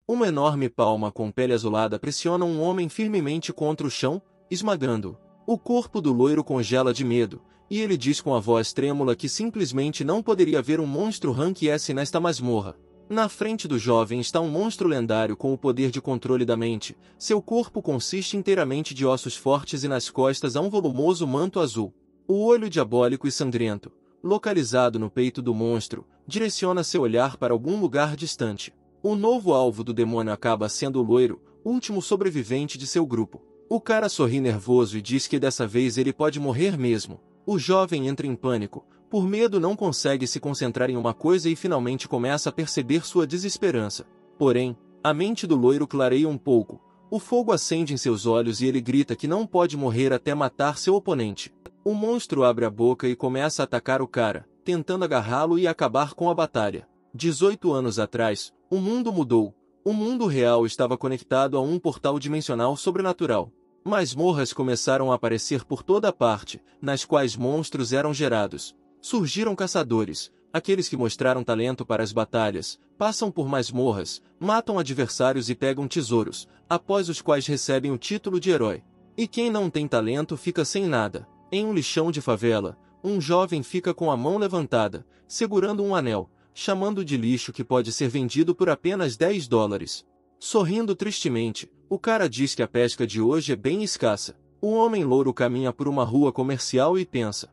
Uma enorme palma com pele azulada pressiona um homem firmemente contra o chão, esmagando-o. O corpo do loiro congela de medo, e ele diz com a voz trêmula que simplesmente não poderia haver um monstro Rank S nesta masmorra. Na frente do jovem está um monstro lendário com o poder de controle da mente. Seu corpo consiste inteiramente de ossos fortes e nas costas há um volumoso manto azul. O olho diabólico e sangrento, localizado no peito do monstro, direciona seu olhar para algum lugar distante. O novo alvo do demônio acaba sendo o loiro, último sobrevivente de seu grupo. O cara sorri nervoso e diz que dessa vez ele pode morrer mesmo. O jovem entra em pânico. Por medo não consegue se concentrar em uma coisa e finalmente começa a perceber sua desesperança. Porém, a mente do loiro clareia um pouco. O fogo acende em seus olhos e ele grita que não pode morrer até matar seu oponente. O monstro abre a boca e começa a atacar o cara, tentando agarrá-lo e acabar com a batalha. 18 anos atrás, o mundo mudou. O mundo real estava conectado a um portal dimensional sobrenatural. Masmorras começaram a aparecer por toda parte, nas quais monstros eram gerados. Surgiram caçadores, aqueles que mostraram talento para as batalhas, passam por masmorras, matam adversários e pegam tesouros, após os quais recebem o título de herói. E quem não tem talento fica sem nada. Em um lixão de favela, um jovem fica com a mão levantada, segurando um anel, chamando de lixo que pode ser vendido por apenas $10. Sorrindo tristemente, o cara diz que a pesca de hoje é bem escassa. O homem louro caminha por uma rua comercial e pensa: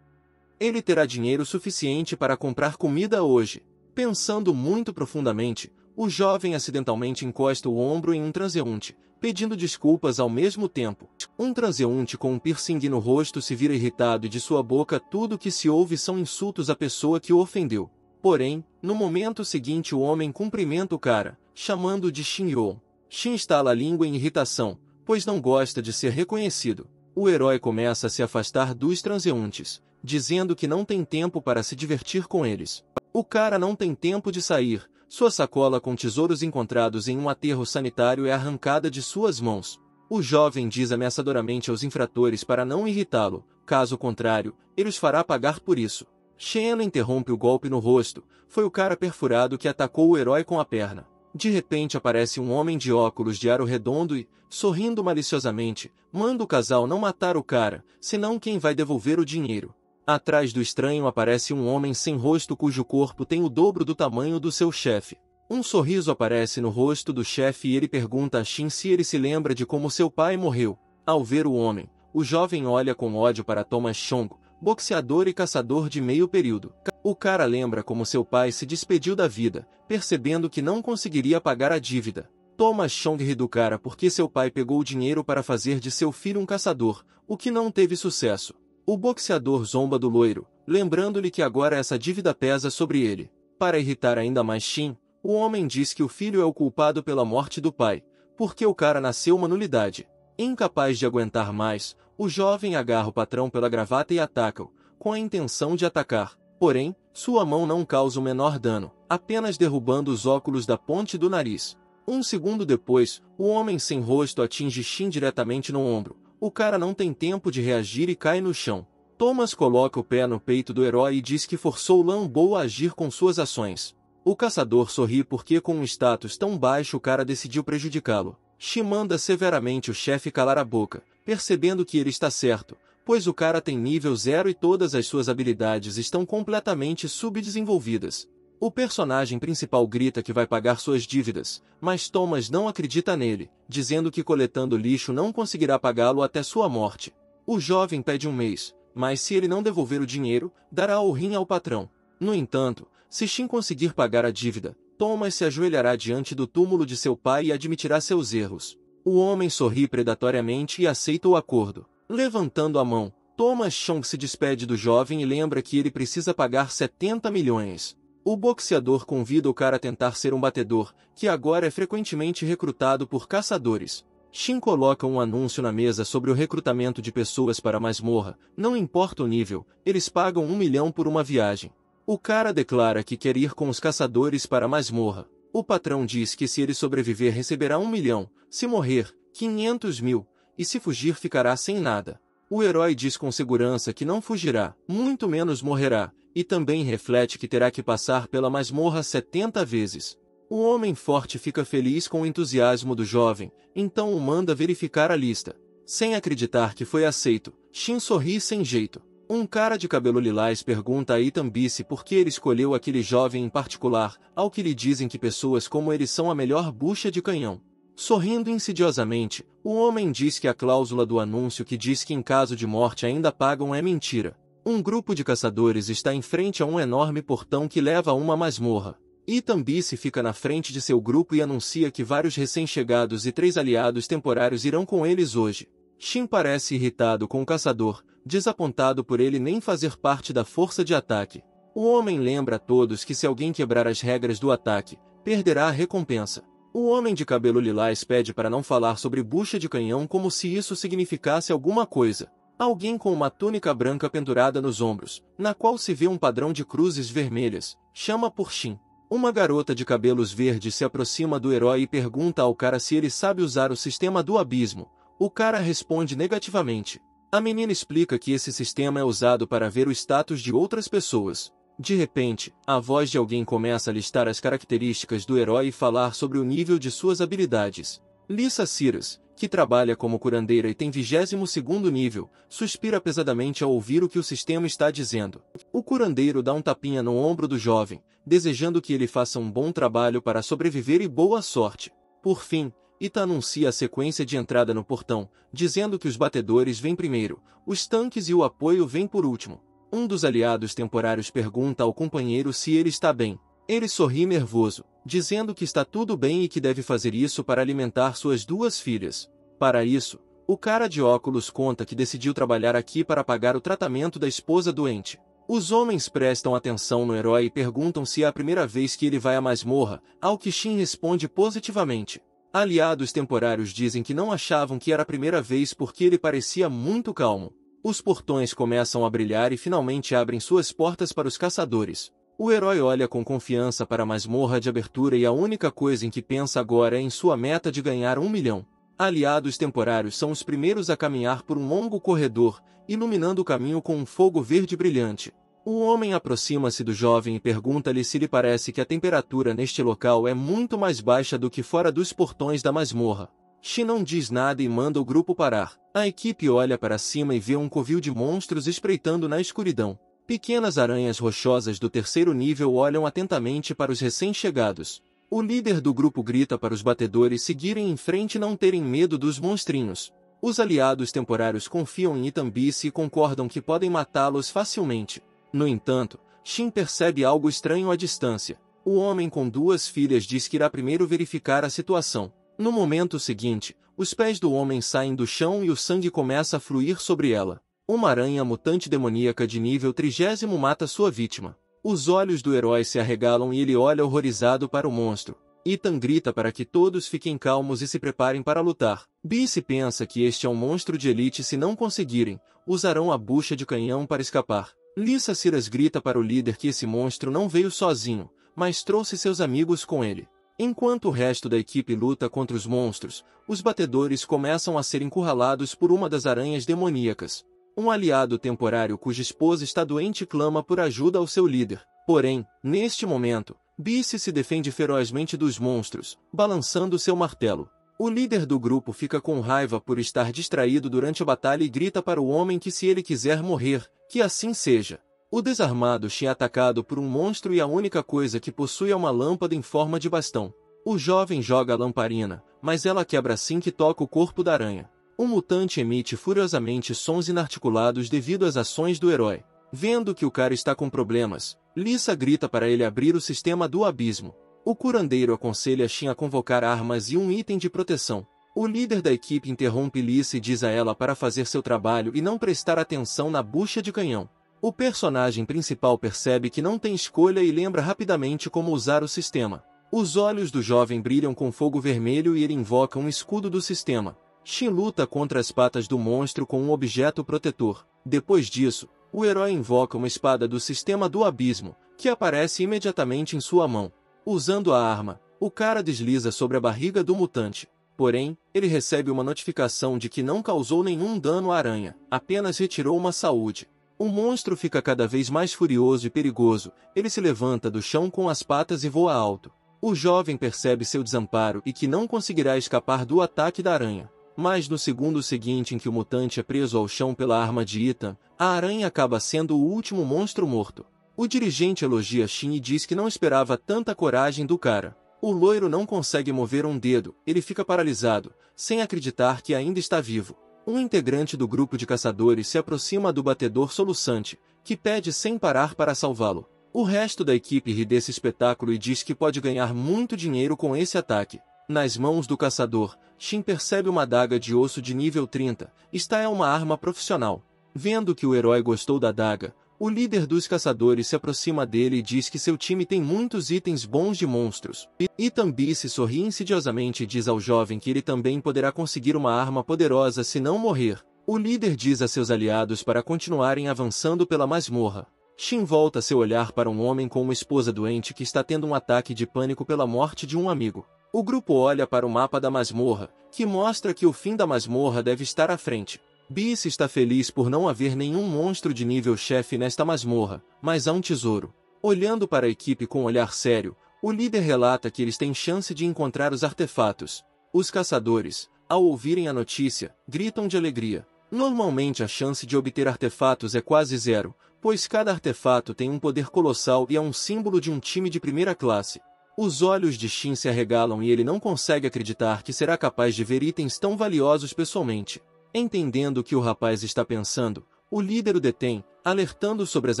ele terá dinheiro suficiente para comprar comida hoje. Pensando muito profundamente, o jovem acidentalmente encosta o ombro em um transeunte, pedindo desculpas ao mesmo tempo. Um transeunte com um piercing no rosto se vira irritado e de sua boca tudo o que se ouve são insultos à pessoa que o ofendeu. Porém, no momento seguinte o homem cumprimenta o cara, chamando de Shin-Yon. Shin estala a língua em irritação, pois não gosta de ser reconhecido. O herói começa a se afastar dos transeuntes, dizendo que não tem tempo para se divertir com eles. O cara não tem tempo de sair, sua sacola com tesouros encontrados em um aterro sanitário é arrancada de suas mãos. O jovem diz ameaçadoramente aos infratores para não irritá-lo, caso contrário, ele os fará pagar por isso. Shen interrompe o golpe no rosto, foi o cara perfurado que atacou o herói com a perna. De repente aparece um homem de óculos de aro redondo e, sorrindo maliciosamente, manda o casal não matar o cara, senão quem vai devolver o dinheiro. Atrás do estranho aparece um homem sem rosto cujo corpo tem o dobro do tamanho do seu chefe. Um sorriso aparece no rosto do chefe e ele pergunta a Shin se ele se lembra de como seu pai morreu. Ao ver o homem, o jovem olha com ódio para Thomas Chong, boxeador e caçador de meio período. O cara lembra como seu pai se despediu da vida, percebendo que não conseguiria pagar a dívida. Thomas Chong ri do cara porque seu pai pegou o dinheiro para fazer de seu filho um caçador, o que não teve sucesso. O boxeador zomba do loiro, lembrando-lhe que agora essa dívida pesa sobre ele. Para irritar ainda mais Shin, o homem diz que o filho é o culpado pela morte do pai, porque o cara nasceu uma nulidade. Incapaz de aguentar mais, o jovem agarra o patrão pela gravata e ataca-o, com a intenção de atacar. Porém, sua mão não causa o menor dano, apenas derrubando os óculos da ponte do nariz. Um segundo depois, o homem sem rosto atinge Shin diretamente no ombro. O cara não tem tempo de reagir e cai no chão. Thomas coloca o pé no peito do herói e diz que forçou Lambo a agir com suas ações. O caçador sorri porque com um status tão baixo o cara decidiu prejudicá-lo. Shin manda severamente o chefe calar a boca, percebendo que ele está certo, pois o cara tem nível 0 e todas as suas habilidades estão completamente subdesenvolvidas. O personagem principal grita que vai pagar suas dívidas, mas Thomas não acredita nele, dizendo que coletando lixo não conseguirá pagá-lo até sua morte. O jovem pede um mês, mas se ele não devolver o dinheiro, dará o rim ao patrão. No entanto, se Shin conseguir pagar a dívida, Thomas se ajoelhará diante do túmulo de seu pai e admitirá seus erros. O homem sorri predatoriamente e aceita o acordo. Levantando a mão, Thomas Chong se despede do jovem e lembra que ele precisa pagar 70 milhões. O boxeador convida o cara a tentar ser um batedor, que agora é frequentemente recrutado por caçadores. Shin coloca um anúncio na mesa sobre o recrutamento de pessoas para a masmorra, não importa o nível, eles pagam 1 milhão por uma viagem. O cara declara que quer ir com os caçadores para a masmorra. O patrão diz que se ele sobreviver receberá 1 milhão, se morrer, 500 mil, e se fugir ficará sem nada. O herói diz com segurança que não fugirá, muito menos morrerá, e também reflete que terá que passar pela masmorra 70 vezes. O homem forte fica feliz com o entusiasmo do jovem, então o manda verificar a lista. Sem acreditar que foi aceito, Shin sorri sem jeito. Um cara de cabelo lilás pergunta a Itambice por que ele escolheu aquele jovem em particular, ao que lhe dizem que pessoas como ele são a melhor bucha de canhão. Sorrindo insidiosamente, o homem diz que a cláusula do anúncio que diz que em caso de morte ainda pagam é mentira. Um grupo de caçadores está em frente a um enorme portão que leva a uma masmorra. Itambice fica na frente de seu grupo e anuncia que vários recém-chegados e 3 aliados temporários irão com eles hoje. Shin parece irritado com o caçador, desapontado por ele nem fazer parte da força de ataque. O homem lembra a todos que se alguém quebrar as regras do ataque, perderá a recompensa. O homem de cabelo lilás pede para não falar sobre bucha de canhão como se isso significasse alguma coisa. Alguém com uma túnica branca pendurada nos ombros, na qual se vê um padrão de cruzes vermelhas, chama por Shin. Uma garota de cabelos verdes se aproxima do herói e pergunta ao cara se ele sabe usar o sistema do abismo. O cara responde negativamente. A menina explica que esse sistema é usado para ver o status de outras pessoas. De repente, a voz de alguém começa a listar as características do herói e falar sobre o nível de suas habilidades. Lisa Ciras, que trabalha como curandeira e tem 22º nível, suspira pesadamente ao ouvir o que o sistema está dizendo. O curandeiro dá um tapinha no ombro do jovem, desejando que ele faça um bom trabalho para sobreviver e boa sorte. Por fim, Ita anuncia a sequência de entrada no portão, dizendo que os batedores vêm primeiro, os tanques e o apoio vêm por último. Um dos aliados temporários pergunta ao companheiro se ele está bem. Ele sorri nervoso, dizendo que está tudo bem e que deve fazer isso para alimentar suas 2 filhas. Para isso, o cara de óculos conta que decidiu trabalhar aqui para pagar o tratamento da esposa doente. Os homens prestam atenção no herói e perguntam se é a primeira vez que ele vai à masmorra, ao que Shin responde positivamente. Aliados temporários dizem que não achavam que era a primeira vez porque ele parecia muito calmo. Os portões começam a brilhar e finalmente abrem suas portas para os caçadores. O herói olha com confiança para a masmorra de abertura e a única coisa em que pensa agora é em sua meta de ganhar 1 milhão. Aliados temporários são os primeiros a caminhar por um longo corredor, iluminando o caminho com um fogo verde brilhante. O homem aproxima-se do jovem e pergunta-lhe se lhe parece que a temperatura neste local é muito mais baixa do que fora dos portões da masmorra. Shin não diz nada e manda o grupo parar. A equipe olha para cima e vê um covil de monstros espreitando na escuridão. Pequenas aranhas rochosas do 3º nível olham atentamente para os recém-chegados. O líder do grupo grita para os batedores seguirem em frente e não terem medo dos monstrinhos. Os aliados temporários confiam em Itambice e concordam que podem matá-los facilmente. No entanto, Shin percebe algo estranho à distância. O homem com 2 filhas diz que irá primeiro verificar a situação. No momento seguinte, os pés do homem saem do chão e o sangue começa a fluir sobre ela. Uma aranha mutante demoníaca de nível 30º mata sua vítima. Os olhos do herói se arregalam e ele olha horrorizado para o monstro. Ethan grita para que todos fiquem calmos e se preparem para lutar. Bice pensa que este é um monstro de elite e se não conseguirem, usarão a bucha de canhão para escapar. Lisa Ciras grita para o líder que esse monstro não veio sozinho, mas trouxe seus amigos com ele. Enquanto o resto da equipe luta contra os monstros, os batedores começam a ser encurralados por uma das aranhas demoníacas. Um aliado temporário cuja esposa está doente clama por ajuda ao seu líder. Porém, neste momento, Bice se defende ferozmente dos monstros, balançando seu martelo. O líder do grupo fica com raiva por estar distraído durante a batalha e grita para o homem que se ele quiser morrer, que assim seja. O desarmado Shin é atacado por um monstro e a única coisa que possui é uma lâmpada em forma de bastão. O jovem joga a lamparina, mas ela quebra assim que toca o corpo da aranha. O mutante emite furiosamente sons inarticulados devido às ações do herói. Vendo que o cara está com problemas, Lisa grita para ele abrir o sistema do abismo. O curandeiro aconselha Shin a convocar armas e um item de proteção. O líder da equipe interrompe Lisa e diz a ela para fazer seu trabalho e não prestar atenção na bucha de canhão. O personagem principal percebe que não tem escolha e lembra rapidamente como usar o sistema. Os olhos do jovem brilham com fogo vermelho e ele invoca um escudo do sistema. Shin luta contra as patas do monstro com um objeto protetor. Depois disso, o herói invoca uma espada do sistema do abismo, que aparece imediatamente em sua mão. Usando a arma, o cara desliza sobre a barriga do mutante. Porém, ele recebe uma notificação de que não causou nenhum dano à aranha, apenas retirou uma saúde. O monstro fica cada vez mais furioso e perigoso, ele se levanta do chão com as patas e voa alto. O jovem percebe seu desamparo e que não conseguirá escapar do ataque da aranha. Mas no segundo seguinte em que o mutante é preso ao chão pela arma de Ethan, a aranha acaba sendo o último monstro morto. O dirigente elogia Shin e diz que não esperava tanta coragem do cara. O loiro não consegue mover um dedo, ele fica paralisado, sem acreditar que ainda está vivo. Um integrante do grupo de caçadores se aproxima do batedor soluçante, que pede sem parar para salvá-lo. O resto da equipe ri desse espetáculo e diz que pode ganhar muito dinheiro com esse ataque. Nas mãos do caçador, Shin percebe uma adaga de osso de nível 30, esta é uma arma profissional. Vendo que o herói gostou da adaga, o líder dos caçadores se aproxima dele e diz que seu time tem muitos itens bons de monstros. Ethan se sorri insidiosamente e diz ao jovem que ele também poderá conseguir uma arma poderosa se não morrer. O líder diz a seus aliados para continuarem avançando pela masmorra. Shin volta seu olhar para um homem com uma esposa doente que está tendo um ataque de pânico pela morte de um amigo. O grupo olha para o mapa da masmorra, que mostra que o fim da masmorra deve estar à frente. Beast está feliz por não haver nenhum monstro de nível chefe nesta masmorra, mas há um tesouro. Olhando para a equipe com um olhar sério, o líder relata que eles têm chance de encontrar os artefatos. Os caçadores, ao ouvirem a notícia, gritam de alegria. Normalmente a chance de obter artefatos é quase zero, pois cada artefato tem um poder colossal e é um símbolo de um time de primeira classe. Os olhos de Shin se arregalam e ele não consegue acreditar que será capaz de ver itens tão valiosos pessoalmente. Entendendo o que o rapaz está pensando, o líder o detém, alertando sobre as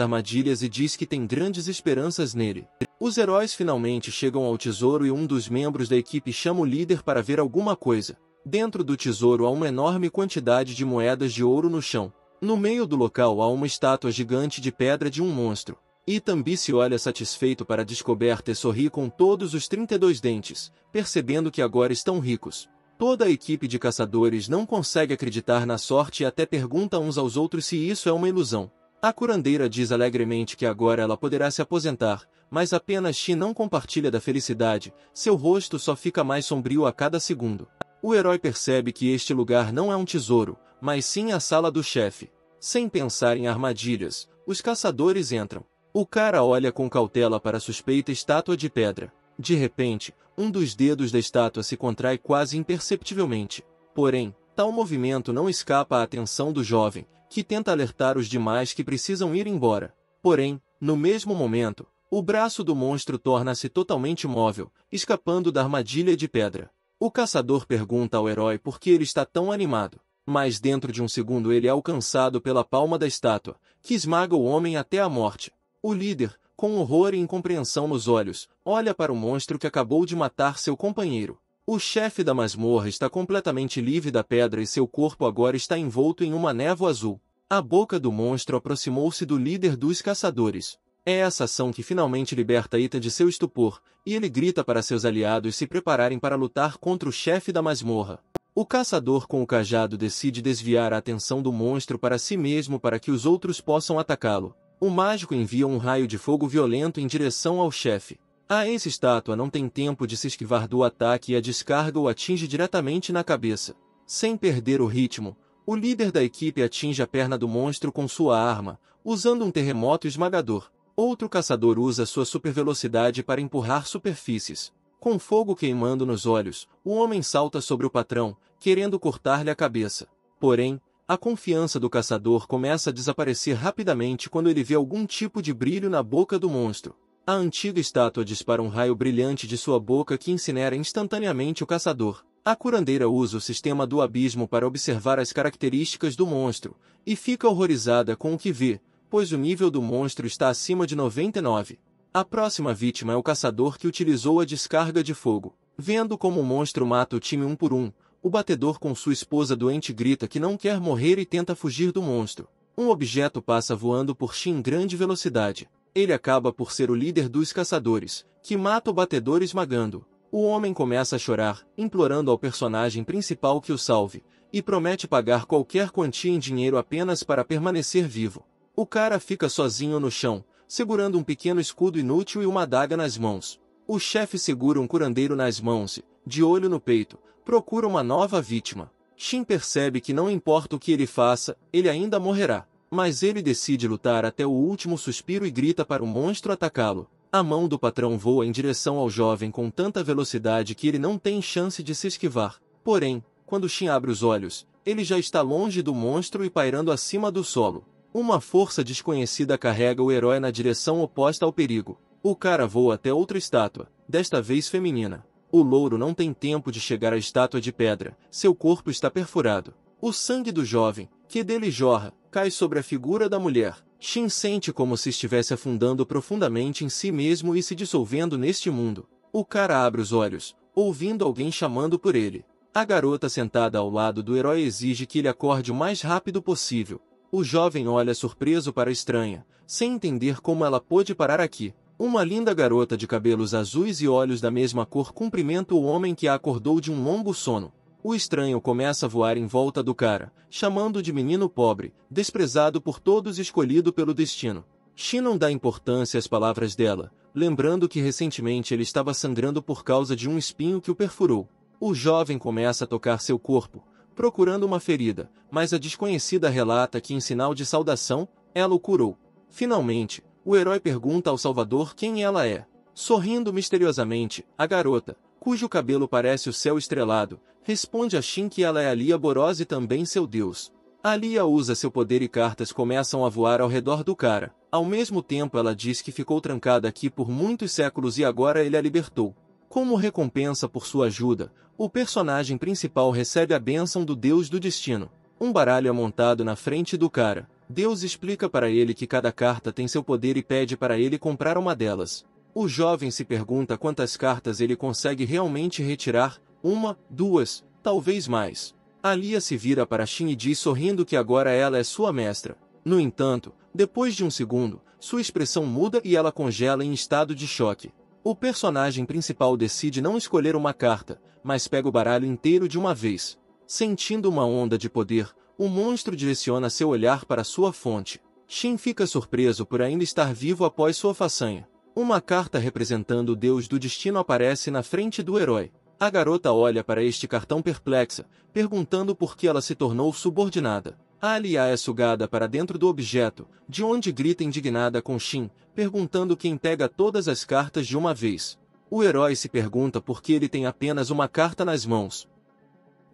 armadilhas e diz que tem grandes esperanças nele. Os heróis finalmente chegam ao tesouro e um dos membros da equipe chama o líder para ver alguma coisa. Dentro do tesouro há uma enorme quantidade de moedas de ouro no chão. No meio do local há uma estátua gigante de pedra de um monstro. Ethan se olha satisfeito para a descoberta e sorri com todos os 32 dentes, percebendo que agora estão ricos. Toda a equipe de caçadores não consegue acreditar na sorte e até pergunta uns aos outros se isso é uma ilusão. A curandeira diz alegremente que agora ela poderá se aposentar, mas apenas Shin não compartilha da felicidade, seu rosto só fica mais sombrio a cada segundo. O herói percebe que este lugar não é um tesouro, mas sim a sala do chefe. Sem pensar em armadilhas, os caçadores entram. O cara olha com cautela para a suspeita estátua de pedra. De repente, um dos dedos da estátua se contrai quase imperceptivelmente. Porém, tal movimento não escapa à atenção do jovem, que tenta alertar os demais que precisam ir embora. Porém, no mesmo momento, o braço do monstro torna-se totalmente móvel, escapando da armadilha de pedra. O caçador pergunta ao herói por que ele está tão animado. Mas dentro de um segundo ele é alcançado pela palma da estátua, que esmaga o homem até a morte. O líder, com horror e incompreensão nos olhos, olha para o monstro que acabou de matar seu companheiro. O chefe da masmorra está completamente livre da pedra e seu corpo agora está envolto em uma névoa azul. A boca do monstro aproximou-se do líder dos caçadores. É essa ação que finalmente liberta Ethan de seu estupor, e ele grita para seus aliados se prepararem para lutar contra o chefe da masmorra. O caçador com o cajado decide desviar a atenção do monstro para si mesmo para que os outros possam atacá-lo. O mágico envia um raio de fogo violento em direção ao chefe. A essa estátua não tem tempo de se esquivar do ataque e a descarga o atinge diretamente na cabeça. Sem perder o ritmo, o líder da equipe atinge a perna do monstro com sua arma, usando um terremoto esmagador. Outro caçador usa sua supervelocidade para empurrar superfícies. Com fogo queimando nos olhos, o homem salta sobre o patrão, querendo cortar-lhe a cabeça. Porém, a confiança do caçador começa a desaparecer rapidamente quando ele vê algum tipo de brilho na boca do monstro. A antiga estátua dispara um raio brilhante de sua boca que incinera instantaneamente o caçador. A curandeira usa o sistema do abismo para observar as características do monstro, e fica horrorizada com o que vê, pois o nível do monstro está acima de 99. A próxima vítima é o caçador que utilizou a descarga de fogo. Vendo como o monstro mata o time um por um, o batedor com sua esposa doente grita que não quer morrer e tenta fugir do monstro. Um objeto passa voando por Shin em grande velocidade. Ele acaba por ser o líder dos caçadores, que mata o batedor esmagando. O homem começa a chorar, implorando ao personagem principal que o salve, e promete pagar qualquer quantia em dinheiro apenas para permanecer vivo. O cara fica sozinho no chão, segurando um pequeno escudo inútil e uma adaga nas mãos. O chefe segura um curandeiro nas mãos e, de olho no peito, procura uma nova vítima. Shin percebe que não importa o que ele faça, ele ainda morrerá. Mas ele decide lutar até o último suspiro e grita para o monstro atacá-lo. A mão do patrão voa em direção ao jovem com tanta velocidade que ele não tem chance de se esquivar. Porém, quando Shin abre os olhos, ele já está longe do monstro e pairando acima do solo. Uma força desconhecida carrega o herói na direção oposta ao perigo. O cara voa até outra estátua, desta vez feminina. O louro não tem tempo de chegar à estátua de pedra, seu corpo está perfurado. O sangue do jovem, que dele jorra, cai sobre a figura da mulher. Shin sente como se estivesse afundando profundamente em si mesmo e se dissolvendo neste mundo. O cara abre os olhos, ouvindo alguém chamando por ele. A garota sentada ao lado do herói exige que ele acorde o mais rápido possível. O jovem olha surpreso para a estranha, sem entender como ela pôde parar aqui. Uma linda garota de cabelos azuis e olhos da mesma cor cumprimenta o homem que a acordou de um longo sono. O estranho começa a voar em volta do cara, chamando de menino pobre, desprezado por todos e escolhido pelo destino. Shin não dá importância às palavras dela, lembrando que recentemente ele estava sangrando por causa de um espinho que o perfurou. O jovem começa a tocar seu corpo, procurando uma ferida, mas a desconhecida relata que em sinal de saudação, ela o curou. Finalmente, o herói pergunta ao Salvador quem ela é. Sorrindo misteriosamente, a garota, cujo cabelo parece o céu estrelado, responde a Shin que ela é Alia Boroz e também seu deus. Alia usa seu poder e cartas começam a voar ao redor do cara. Ao mesmo tempo ela diz que ficou trancada aqui por muitos séculos e agora ele a libertou. Como recompensa por sua ajuda, o personagem principal recebe a bênção do Deus do Destino. Um baralho é montado na frente do cara. Deus explica para ele que cada carta tem seu poder e pede para ele comprar uma delas. O jovem se pergunta quantas cartas ele consegue realmente retirar, uma, duas, talvez mais. Alia se vira para Shin e diz sorrindo que agora ela é sua mestra. No entanto, depois de um segundo, sua expressão muda e ela congela em estado de choque. O personagem principal decide não escolher uma carta, mas pega o baralho inteiro de uma vez. Sentindo uma onda de poder, o monstro direciona seu olhar para sua fonte. Shin fica surpreso por ainda estar vivo após sua façanha. Uma carta representando o Deus do Destino aparece na frente do herói. A garota olha para este cartão perplexa, perguntando por que ela se tornou subordinada. A Alia é sugada para dentro do objeto, de onde grita indignada com Shin, perguntando quem pega todas as cartas de uma vez. O herói se pergunta por que ele tem apenas uma carta nas mãos.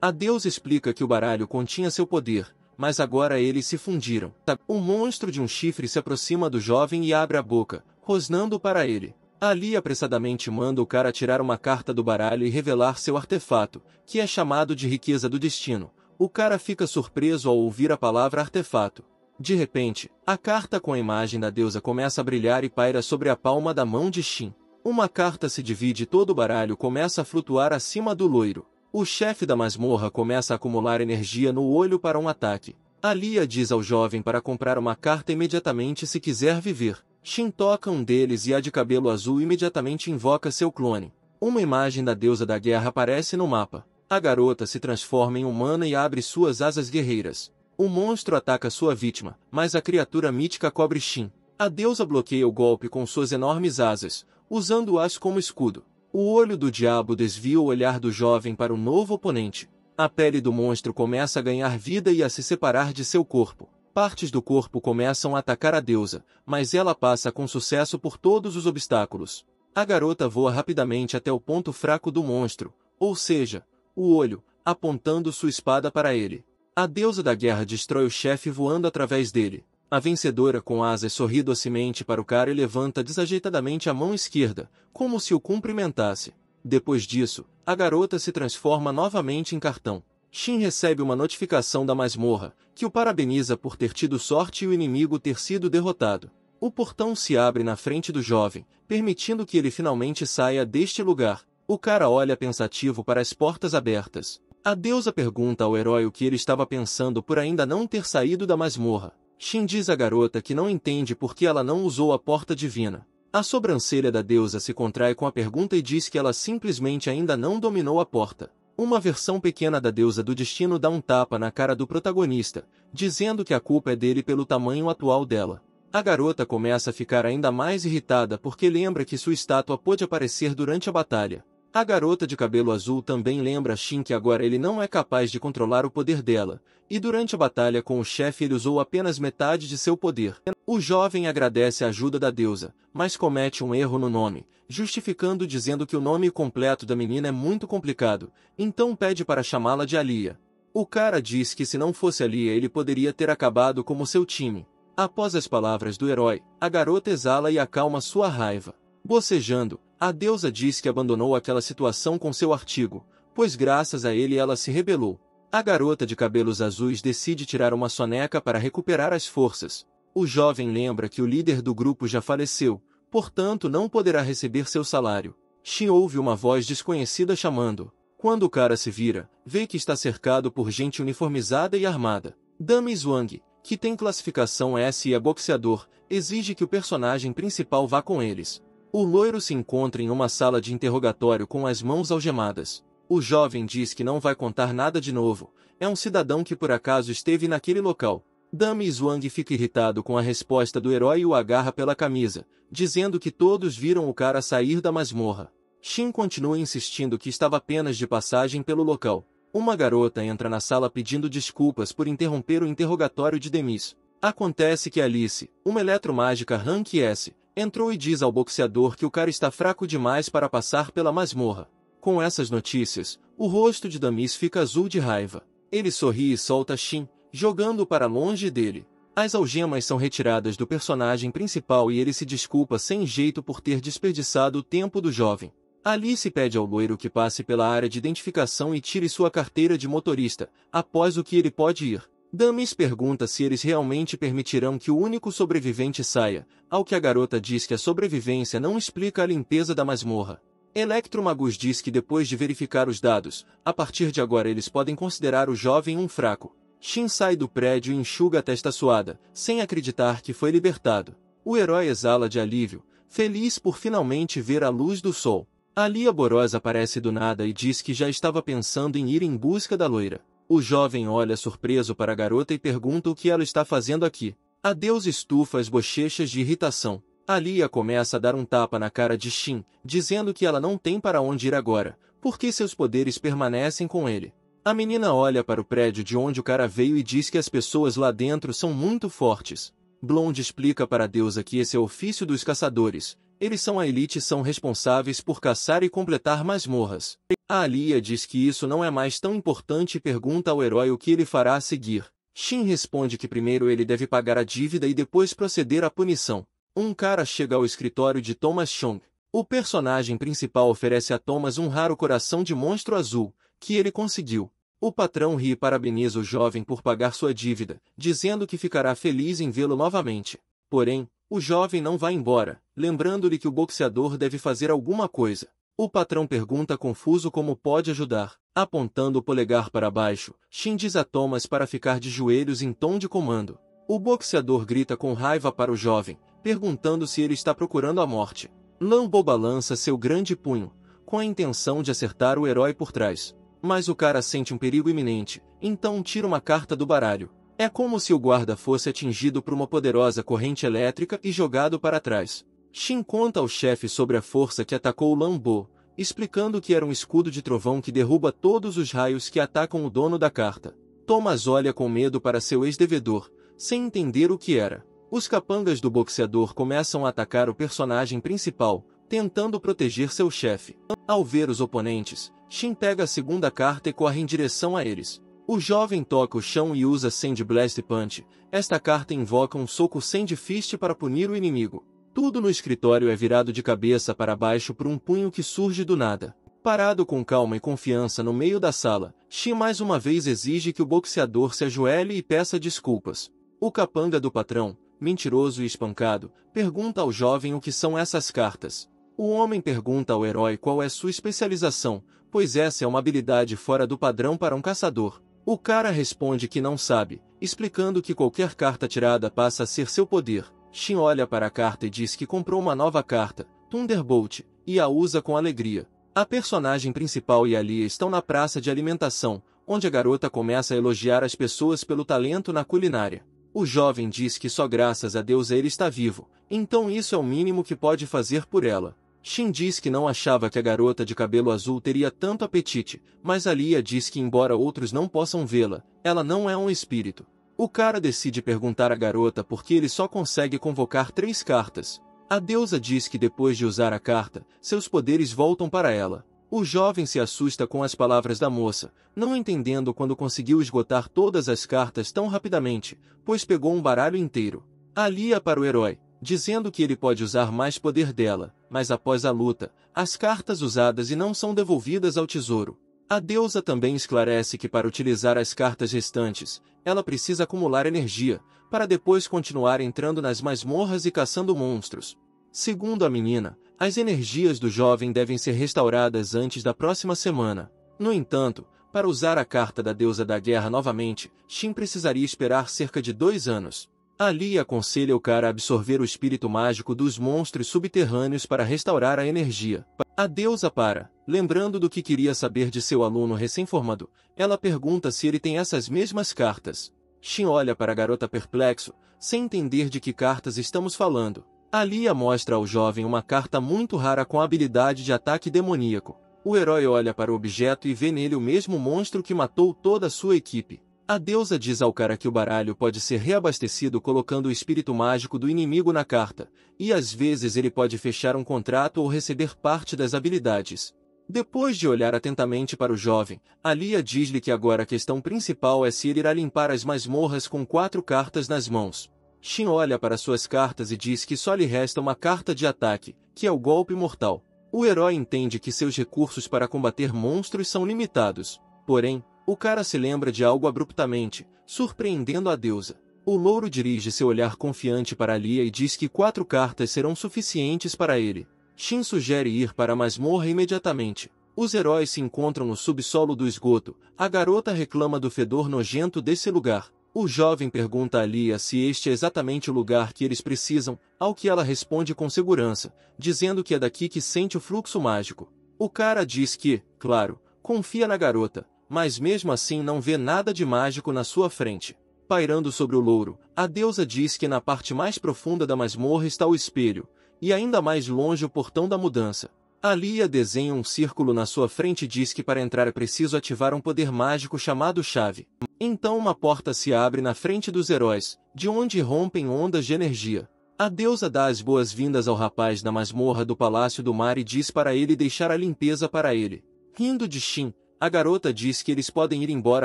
A deusa explica que o baralho continha seu poder, mas agora eles se fundiram. O monstro de um chifre se aproxima do jovem e abre a boca, rosnando para ele. Ali apressadamente manda o cara tirar uma carta do baralho e revelar seu artefato, que é chamado de riqueza do destino. O cara fica surpreso ao ouvir a palavra artefato. De repente, a carta com a imagem da deusa começa a brilhar e paira sobre a palma da mão de Shin. Uma carta se divide e todo o baralho começa a flutuar acima do loiro. O chefe da masmorra começa a acumular energia no olho para um ataque. Alia diz ao jovem para comprar uma carta imediatamente se quiser viver. Shin toca um deles e a de cabelo azul imediatamente invoca seu clone. Uma imagem da deusa da guerra aparece no mapa. A garota se transforma em humana e abre suas asas guerreiras. O monstro ataca sua vítima, mas a criatura mítica cobre Shin. A deusa bloqueia o golpe com suas enormes asas, usando-as como escudo. O olho do diabo desvia o olhar do jovem para o novo oponente. A pele do monstro começa a ganhar vida e a se separar de seu corpo. Partes do corpo começam a atacar a deusa, mas ela passa com sucesso por todos os obstáculos. A garota voa rapidamente até o ponto fraco do monstro, ou seja, o olho, apontando sua espada para ele. A deusa da guerra destrói o chefe voando através dele. A vencedora com asas sorri docemente para o cara e levanta desajeitadamente a mão esquerda, como se o cumprimentasse. Depois disso, a garota se transforma novamente em cartão. Shin recebe uma notificação da masmorra, que o parabeniza por ter tido sorte e o inimigo ter sido derrotado. O portão se abre na frente do jovem, permitindo que ele finalmente saia deste lugar. O cara olha pensativo para as portas abertas. A deusa pergunta ao herói o que ele estava pensando por ainda não ter saído da masmorra. Shin diz à garota que não entende por que ela não usou a porta divina. A sobrancelha da deusa se contrai com a pergunta e diz que ela simplesmente ainda não dominou a porta. Uma versão pequena da deusa do destino dá um tapa na cara do protagonista, dizendo que a culpa é dele pelo tamanho atual dela. A garota começa a ficar ainda mais irritada porque lembra que sua estátua pôde aparecer durante a batalha. A garota de cabelo azul também lembra a Shin que agora ele não é capaz de controlar o poder dela, e durante a batalha com o chefe ele usou apenas metade de seu poder. O jovem agradece a ajuda da deusa, mas comete um erro no nome, justificando dizendo que o nome completo da menina é muito complicado, então pede para chamá-la de Alia. O cara diz que se não fosse Alia ele poderia ter acabado como seu time. Após as palavras do herói, a garota exala e acalma sua raiva. Bocejando, a deusa diz que abandonou aquela situação com seu artigo, pois graças a ele ela se rebelou. A garota de cabelos azuis decide tirar uma soneca para recuperar as forças. O jovem lembra que o líder do grupo já faleceu, portanto não poderá receber seu salário. Shin ouve uma voz desconhecida chamando. Quando o cara se vira, vê que está cercado por gente uniformizada e armada. Dami Zhuang, que tem classificação S e é boxeador, exige que o personagem principal vá com eles. O loiro se encontra em uma sala de interrogatório com as mãos algemadas. O jovem diz que não vai contar nada de novo, é um cidadão que por acaso esteve naquele local. Dami Zhuang fica irritado com a resposta do herói e o agarra pela camisa, dizendo que todos viram o cara sair da masmorra. Shin continua insistindo que estava apenas de passagem pelo local. Uma garota entra na sala pedindo desculpas por interromper o interrogatório de Demis. Acontece que Alice, uma eletromágica Rank S, entrou e diz ao boxeador que o cara está fraco demais para passar pela masmorra. Com essas notícias, o rosto de Demis fica azul de raiva. Ele sorri e solta Shin, jogando-o para longe dele. As algemas são retiradas do personagem principal e ele se desculpa sem jeito por ter desperdiçado o tempo do jovem. Alice pede ao loiro que passe pela área de identificação e tire sua carteira de motorista, após o que ele pode ir. Demis pergunta se eles realmente permitirão que o único sobrevivente saia, ao que a garota diz que a sobrevivência não explica a limpeza da masmorra. Electromagus diz que depois de verificar os dados, a partir de agora eles podem considerar o jovem um fraco. Shin sai do prédio e enxuga a testa suada, sem acreditar que foi libertado. O herói exala de alívio, feliz por finalmente ver a luz do sol. Alia Borosa aparece do nada e diz que já estava pensando em ir em busca da loira. O jovem olha surpreso para a garota e pergunta o que ela está fazendo aqui. A deusa estufa as bochechas de irritação. Alia começa a dar um tapa na cara de Shin, dizendo que ela não tem para onde ir agora, porque seus poderes permanecem com ele. A menina olha para o prédio de onde o cara veio e diz que as pessoas lá dentro são muito fortes. Blonde explica para a deusa que esse é o ofício dos caçadores. Eles são a elite e são responsáveis por caçar e completar masmorras. A Alia diz que isso não é mais tão importante e pergunta ao herói o que ele fará a seguir. Shin responde que primeiro ele deve pagar a dívida e depois proceder à punição. Um cara chega ao escritório de Thomas Chong. O personagem principal oferece a Thomas um raro coração de monstro azul, que ele conseguiu. O patrão ri e parabeniza o jovem por pagar sua dívida, dizendo que ficará feliz em vê-lo novamente. Porém, o jovem não vai embora, lembrando-lhe que o boxeador deve fazer alguma coisa. O patrão pergunta confuso como pode ajudar. Apontando o polegar para baixo, Shin diz a Thomas para ficar de joelhos em tom de comando. O boxeador grita com raiva para o jovem, perguntando se ele está procurando a morte. Lambo balança seu grande punho, com a intenção de acertar o herói por trás. Mas o cara sente um perigo iminente, então tira uma carta do baralho. É como se o guarda fosse atingido por uma poderosa corrente elétrica e jogado para trás. Shin conta ao chefe sobre a força que atacou Lambo, explicando que era um escudo de trovão que derruba todos os raios que atacam o dono da carta. Thomas olha com medo para seu ex-devedor, sem entender o que era. Os capangas do boxeador começam a atacar o personagem principal, tentando proteger seu chefe. Ao ver os oponentes, Shin pega a segunda carta e corre em direção a eles. O jovem toca o chão e usa Sand Blast Punch. Esta carta invoca um soco Sand Fist para punir o inimigo. Tudo no escritório é virado de cabeça para baixo por um punho que surge do nada. Parado com calma e confiança no meio da sala, Shin mais uma vez exige que o boxeador se ajoelhe e peça desculpas. O capanga do patrão, mentiroso e espancado, pergunta ao jovem o que são essas cartas. O homem pergunta ao herói qual é sua especialização, pois essa é uma habilidade fora do padrão para um caçador. O cara responde que não sabe, explicando que qualquer carta tirada passa a ser seu poder. Shin olha para a carta e diz que comprou uma nova carta, Thunderbolt, e a usa com alegria. A personagem principal e Alia estão na praça de alimentação, onde a garota começa a elogiar as pessoas pelo talento na culinária. O jovem diz que só graças a Deus ele está vivo, então isso é o mínimo que pode fazer por ela. Shin diz que não achava que a garota de cabelo azul teria tanto apetite, mas Alia diz que embora outros não possam vê-la, ela não é um espírito. O cara decide perguntar à garota por que ele só consegue convocar 3 cartas. A deusa diz que depois de usar a carta, seus poderes voltam para ela. O jovem se assusta com as palavras da moça, não entendendo quando conseguiu esgotar todas as cartas tão rapidamente, pois pegou um baralho inteiro. Alia para o herói, dizendo que ele pode usar mais poder dela, mas após a luta, as cartas usadas e não são devolvidas ao tesouro. A deusa também esclarece que para utilizar as cartas restantes, ela precisa acumular energia, para depois continuar entrando nas masmorras e caçando monstros. Segundo a menina, as energias do jovem devem ser restauradas antes da próxima semana. No entanto, para usar a carta da deusa da guerra novamente, Shin precisaria esperar cerca de 2 anos. Ali aconselha o cara a absorver o espírito mágico dos monstros subterrâneos para restaurar a energia. A deusa para, lembrando do que queria saber de seu aluno recém-formado, ela pergunta se ele tem essas mesmas cartas. Shin olha para a garota perplexo, sem entender de que cartas estamos falando. Alia mostra ao jovem uma carta muito rara com habilidade de ataque demoníaco. O herói olha para o objeto e vê nele o mesmo monstro que matou toda a sua equipe. A deusa diz ao cara que o baralho pode ser reabastecido colocando o espírito mágico do inimigo na carta, e às vezes ele pode fechar um contrato ou receber parte das habilidades. Depois de olhar atentamente para o jovem, Alia diz-lhe que agora a questão principal é se ele irá limpar as masmorras com 4 cartas nas mãos. Shin olha para suas cartas e diz que só lhe resta uma carta de ataque, que é o golpe mortal. O herói entende que seus recursos para combater monstros são limitados. Porém, o cara se lembra de algo abruptamente, surpreendendo a deusa. O louro dirige seu olhar confiante para Alia e diz que 4 cartas serão suficientes para ele. Shin sugere ir para a masmorra imediatamente. Os heróis se encontram no subsolo do esgoto. A garota reclama do fedor nojento desse lugar. O jovem pergunta a Alia se este é exatamente o lugar que eles precisam, ao que ela responde com segurança, dizendo que é daqui que sente o fluxo mágico. O cara diz que, claro, confia na garota, mas mesmo assim não vê nada de mágico na sua frente. Pairando sobre o louro, a deusa diz que na parte mais profunda da masmorra está o espelho, e ainda mais longe o portão da mudança. Alia desenha um círculo na sua frente e diz que para entrar é preciso ativar um poder mágico chamado chave. Então uma porta se abre na frente dos heróis, de onde rompem ondas de energia. A deusa dá as boas-vindas ao rapaz na masmorra do Palácio do Mar e diz para ele deixar a limpeza para ele. Rindo de Shin, a garota diz que eles podem ir embora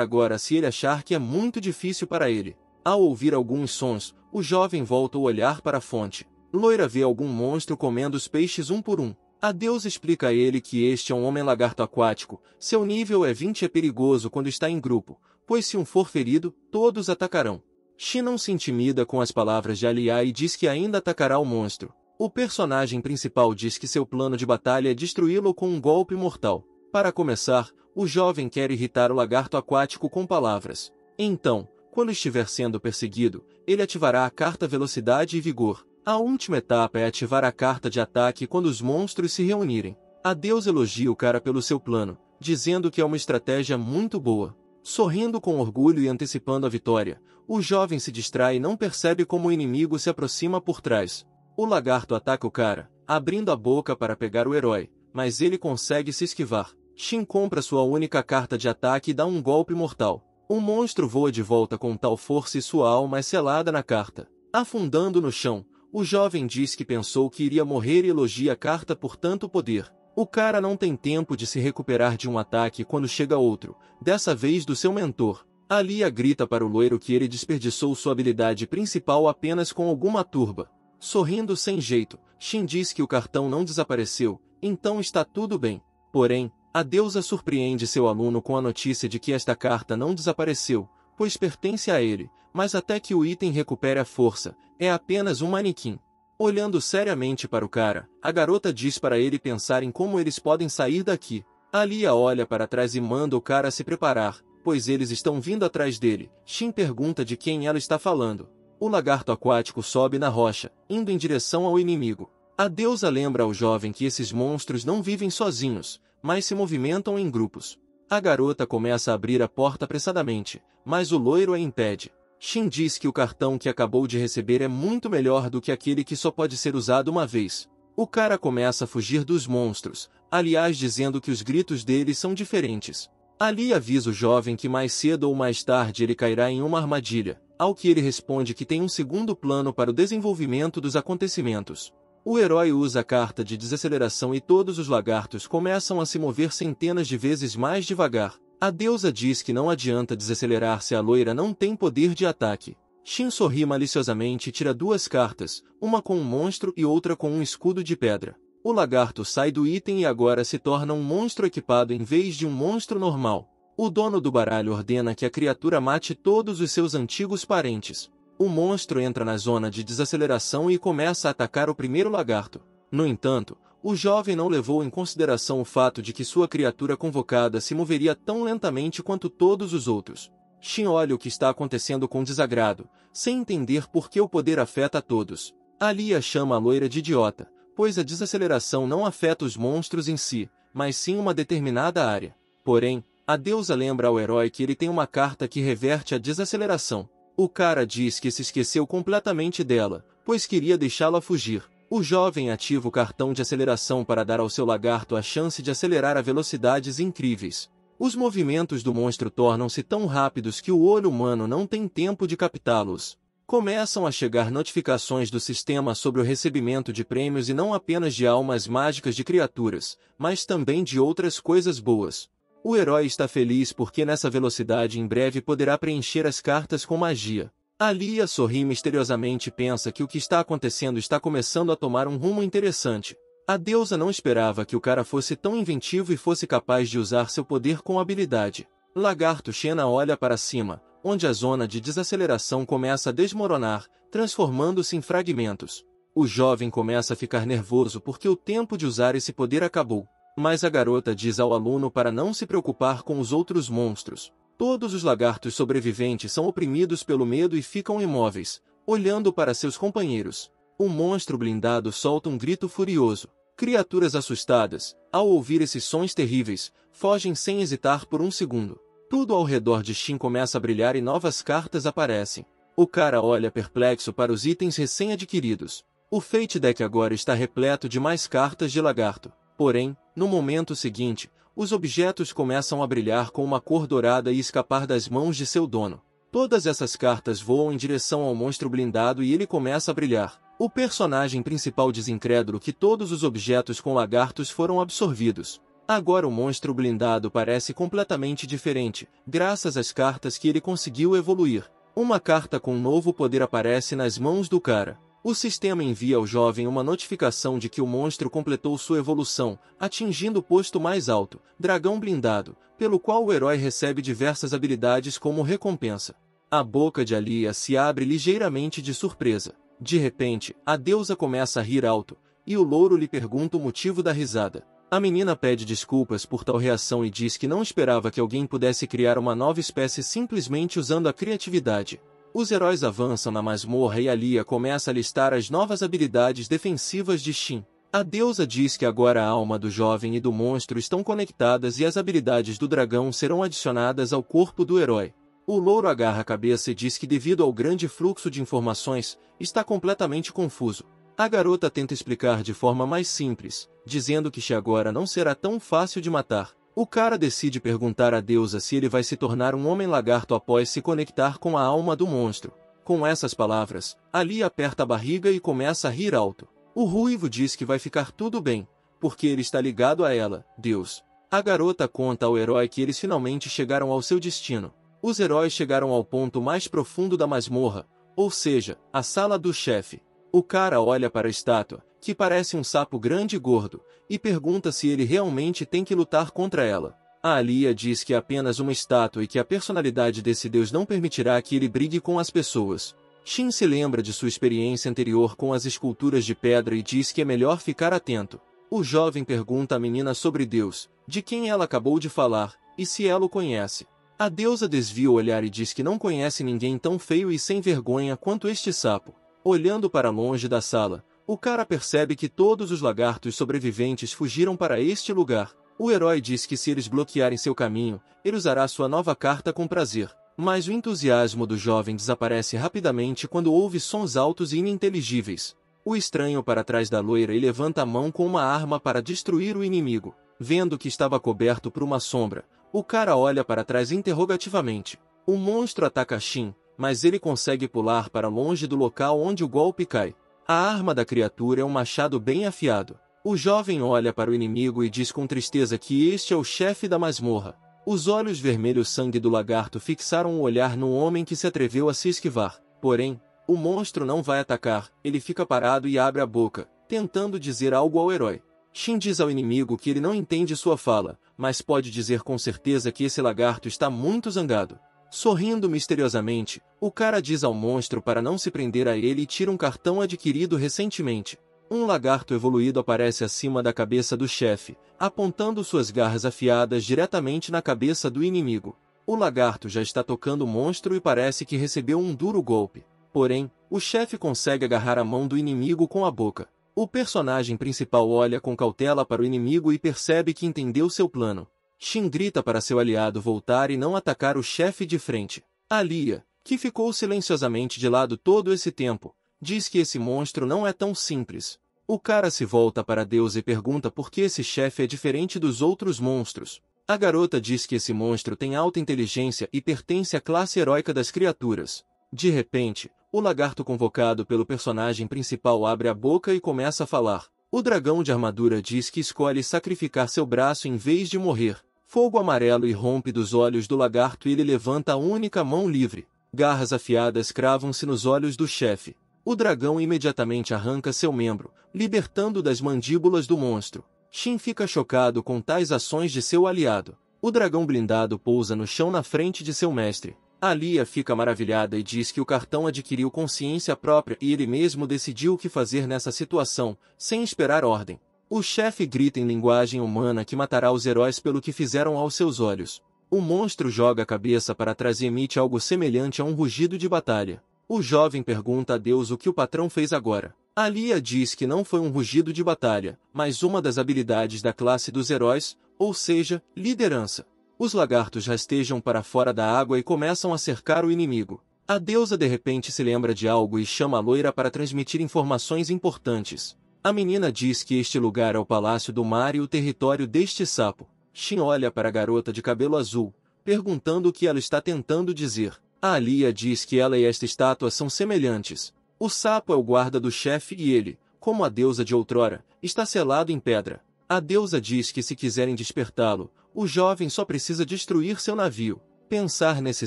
agora se ele achar que é muito difícil para ele. Ao ouvir alguns sons, o jovem volta o olhar para a fonte. Loira vê algum monstro comendo os peixes um por um. A deusa explica a ele que este é um homem-lagarto aquático, seu nível é 20 e é perigoso quando está em grupo, pois se um for ferido, todos atacarão. Shin não se intimida com as palavras de Alia e diz que ainda atacará o monstro. O personagem principal diz que seu plano de batalha é destruí-lo com um golpe mortal. Para começar, o jovem quer irritar o lagarto aquático com palavras. Então, quando estiver sendo perseguido, ele ativará a carta Velocidade e Vigor. A última etapa é ativar a carta de ataque quando os monstros se reunirem. A deusa elogia o cara pelo seu plano, dizendo que é uma estratégia muito boa. Sorrindo com orgulho e antecipando a vitória, o jovem se distrai e não percebe como o inimigo se aproxima por trás. O lagarto ataca o cara, abrindo a boca para pegar o herói, mas ele consegue se esquivar. Shin compra sua única carta de ataque e dá um golpe mortal. O monstro voa de volta com tal força e sua alma é selada na carta. Afundando no chão, o jovem diz que pensou que iria morrer e elogia a carta por tanto poder. O cara não tem tempo de se recuperar de um ataque quando chega outro, dessa vez do seu mentor. Alia grita para o loiro que ele desperdiçou sua habilidade principal apenas com alguma turba. Sorrindo sem jeito, Shin diz que o cartão não desapareceu, então está tudo bem. Porém, a deusa surpreende seu aluno com a notícia de que esta carta não desapareceu, pois pertence a ele, mas até que o item recupere a força, é apenas um manequim. Olhando seriamente para o cara, a garota diz para ele pensar em como eles podem sair daqui. Alia olha para trás e manda o cara se preparar, pois eles estão vindo atrás dele. Shin pergunta de quem ela está falando. O lagarto aquático sobe na rocha, indo em direção ao inimigo. A deusa lembra ao jovem que esses monstros não vivem sozinhos, mas se movimentam em grupos. A garota começa a abrir a porta apressadamente, mas o loiro a impede. Shin diz que o cartão que acabou de receber é muito melhor do que aquele que só pode ser usado uma vez. O cara começa a fugir dos monstros, aliás dizendo que os gritos deles são diferentes. Ali avisa o jovem que mais cedo ou mais tarde ele cairá em uma armadilha. ao que ele responde que tem um segundo plano para o desenvolvimento dos acontecimentos. O herói usa a carta de desaceleração e todos os lagartos começam a se mover centenas de vezes mais devagar. A deusa diz que não adianta desacelerar se a loira não tem poder de ataque. Shin sorri maliciosamente e tira duas cartas, uma com um monstro e outra com um escudo de pedra. O lagarto sai do item e agora se torna um monstro equipado em vez de um monstro normal. O dono do baralho ordena que a criatura mate todos os seus antigos parentes. O monstro entra na zona de desaceleração e começa a atacar o primeiro lagarto. No entanto, o jovem não levou em consideração o fato de que sua criatura convocada se moveria tão lentamente quanto todos os outros. Shin olha o que está acontecendo com desagrado, sem entender por que o poder afeta a todos. Alia chama a loira de idiota, pois a desaceleração não afeta os monstros em si, mas sim uma determinada área. Porém, a deusa lembra ao herói que ele tem uma carta que reverte a desaceleração. O cara diz que se esqueceu completamente dela, pois queria deixá-la fugir. O jovem ativa o cartão de aceleração para dar ao seu lagarto a chance de acelerar a velocidades incríveis. Os movimentos do monstro tornam-se tão rápidos que o olho humano não tem tempo de captá-los. Começam a chegar notificações do sistema sobre o recebimento de prêmios e não apenas de almas mágicas de criaturas, mas também de outras coisas boas. O herói está feliz porque nessa velocidade em breve poderá preencher as cartas com magia. Alia sorri misteriosamente e pensa que o que está acontecendo está começando a tomar um rumo interessante. A deusa não esperava que o cara fosse tão inventivo e fosse capaz de usar seu poder com habilidade. Lagarto Xena olha para cima, onde a zona de desaceleração começa a desmoronar, transformando-se em fragmentos. O jovem começa a ficar nervoso porque o tempo de usar esse poder acabou. Mas a garota diz ao aluno para não se preocupar com os outros monstros. Todos os lagartos sobreviventes são oprimidos pelo medo e ficam imóveis, olhando para seus companheiros. O monstro blindado solta um grito furioso. Criaturas assustadas, ao ouvir esses sons terríveis, fogem sem hesitar por um segundo. Tudo ao redor de Shin começa a brilhar e novas cartas aparecem. O cara olha perplexo para os itens recém-adquiridos. O Fate Deck agora está repleto de mais cartas de lagarto. Porém, no momento seguinte, os objetos começam a brilhar com uma cor dourada e escapar das mãos de seu dono. Todas essas cartas voam em direção ao monstro blindado e ele começa a brilhar. O personagem principal diz incrédulo que todos os objetos com lagartos foram absorvidos. Agora o monstro blindado parece completamente diferente, graças às cartas que ele conseguiu evoluir. Uma carta com um novo poder aparece nas mãos do cara. O sistema envia ao jovem uma notificação de que o monstro completou sua evolução, atingindo o posto mais alto, Dragão Blindado, pelo qual o herói recebe diversas habilidades como recompensa. A boca de Alia se abre ligeiramente de surpresa. De repente, a deusa começa a rir alto, e o louro lhe pergunta o motivo da risada. A menina pede desculpas por tal reação e diz que não esperava que alguém pudesse criar uma nova espécie simplesmente usando a criatividade. Os heróis avançam na masmorra e Alia começa a listar as novas habilidades defensivas de Shin. A deusa diz que agora a alma do jovem e do monstro estão conectadas e as habilidades do dragão serão adicionadas ao corpo do herói. O louro agarra a cabeça e diz que devido ao grande fluxo de informações, está completamente confuso. A garota tenta explicar de forma mais simples, dizendo que Shin agora não será tão fácil de matar. O cara decide perguntar à deusa se ele vai se tornar um homem-lagarto após se conectar com a alma do monstro. Com essas palavras, Alia aperta a barriga e começa a rir alto. O ruivo diz que vai ficar tudo bem, porque ele está ligado a ela, Deus. A garota conta ao herói que eles finalmente chegaram ao seu destino. Os heróis chegaram ao ponto mais profundo da masmorra, ou seja, a sala do chefe. O cara olha para a estátua, que parece um sapo grande e gordo, e pergunta se ele realmente tem que lutar contra ela. A Alia diz que é apenas uma estátua e que a personalidade desse deus não permitirá que ele brigue com as pessoas. Shin se lembra de sua experiência anterior com as esculturas de pedra e diz que é melhor ficar atento. O jovem pergunta à menina sobre Deus, de quem ela acabou de falar, e se ela o conhece. A deusa desvia o olhar e diz que não conhece ninguém tão feio e sem vergonha quanto este sapo. Olhando para longe da sala, o cara percebe que todos os lagartos sobreviventes fugiram para este lugar. O herói diz que se eles bloquearem seu caminho, ele usará sua nova carta com prazer. Mas o entusiasmo do jovem desaparece rapidamente quando ouve sons altos e ininteligíveis. O estranho para trás da loira e levanta a mão com uma arma para destruir o inimigo. Vendo que estava coberto por uma sombra, o cara olha para trás interrogativamente. O monstro ataca Shin, mas ele consegue pular para longe do local onde o golpe cai. A arma da criatura é um machado bem afiado. O jovem olha para o inimigo e diz com tristeza que este é o chefe da masmorra. Os olhos vermelhos sangue do lagarto fixaram o olhar no homem que se atreveu a se esquivar. Porém, o monstro não vai atacar, ele fica parado e abre a boca, tentando dizer algo ao herói. Shin diz ao inimigo que ele não entende sua fala, mas pode dizer com certeza que esse lagarto está muito zangado. Sorrindo misteriosamente, o cara diz ao monstro para não se prender a ele e tira um cartão adquirido recentemente. Um lagarto evoluído aparece acima da cabeça do chefe, apontando suas garras afiadas diretamente na cabeça do inimigo. O lagarto já está tocando o monstro e parece que recebeu um duro golpe. Porém, o chefe consegue agarrar a mão do inimigo com a boca. O personagem principal olha com cautela para o inimigo e percebe que entendeu seu plano. Shin grita para seu aliado voltar e não atacar o chefe de frente. Alia, que ficou silenciosamente de lado todo esse tempo, diz que esse monstro não é tão simples. O cara se volta para Deus e pergunta por que esse chefe é diferente dos outros monstros. A garota diz que esse monstro tem alta inteligência e pertence à classe heróica das criaturas. De repente, o lagarto convocado pelo personagem principal abre a boca e começa a falar. O dragão de armadura diz que escolhe sacrificar seu braço em vez de morrer. Fogo amarelo irrompe dos olhos do lagarto e ele levanta a única mão livre. Garras afiadas cravam-se nos olhos do chefe. O dragão imediatamente arranca seu membro, libertando das mandíbulas do monstro. Shin fica chocado com tais ações de seu aliado. O dragão blindado pousa no chão na frente de seu mestre. Alia fica maravilhada e diz que o cartão adquiriu consciência própria e ele mesmo decidiu o que fazer nessa situação, sem esperar ordem. O chefe grita em linguagem humana que matará os heróis pelo que fizeram aos seus olhos. O monstro joga a cabeça para trás e emite algo semelhante a um rugido de batalha. O jovem pergunta a Deus o que o patrão fez agora. Alia diz que não foi um rugido de batalha, mas uma das habilidades da classe dos heróis, ou seja, liderança. Os lagartos rastejam para fora da água e começam a cercar o inimigo. A deusa de repente se lembra de algo e chama a loira para transmitir informações importantes. A menina diz que este lugar é o Palácio do Mar e o território deste sapo. Shin olha para a garota de cabelo azul, perguntando o que ela está tentando dizer. A Alia diz que ela e esta estátua são semelhantes. O sapo é o guarda do chefe e ele, como a deusa de outrora, está selado em pedra. A deusa diz que se quiserem despertá-lo, o jovem só precisa destruir seu navio. Pensar nesse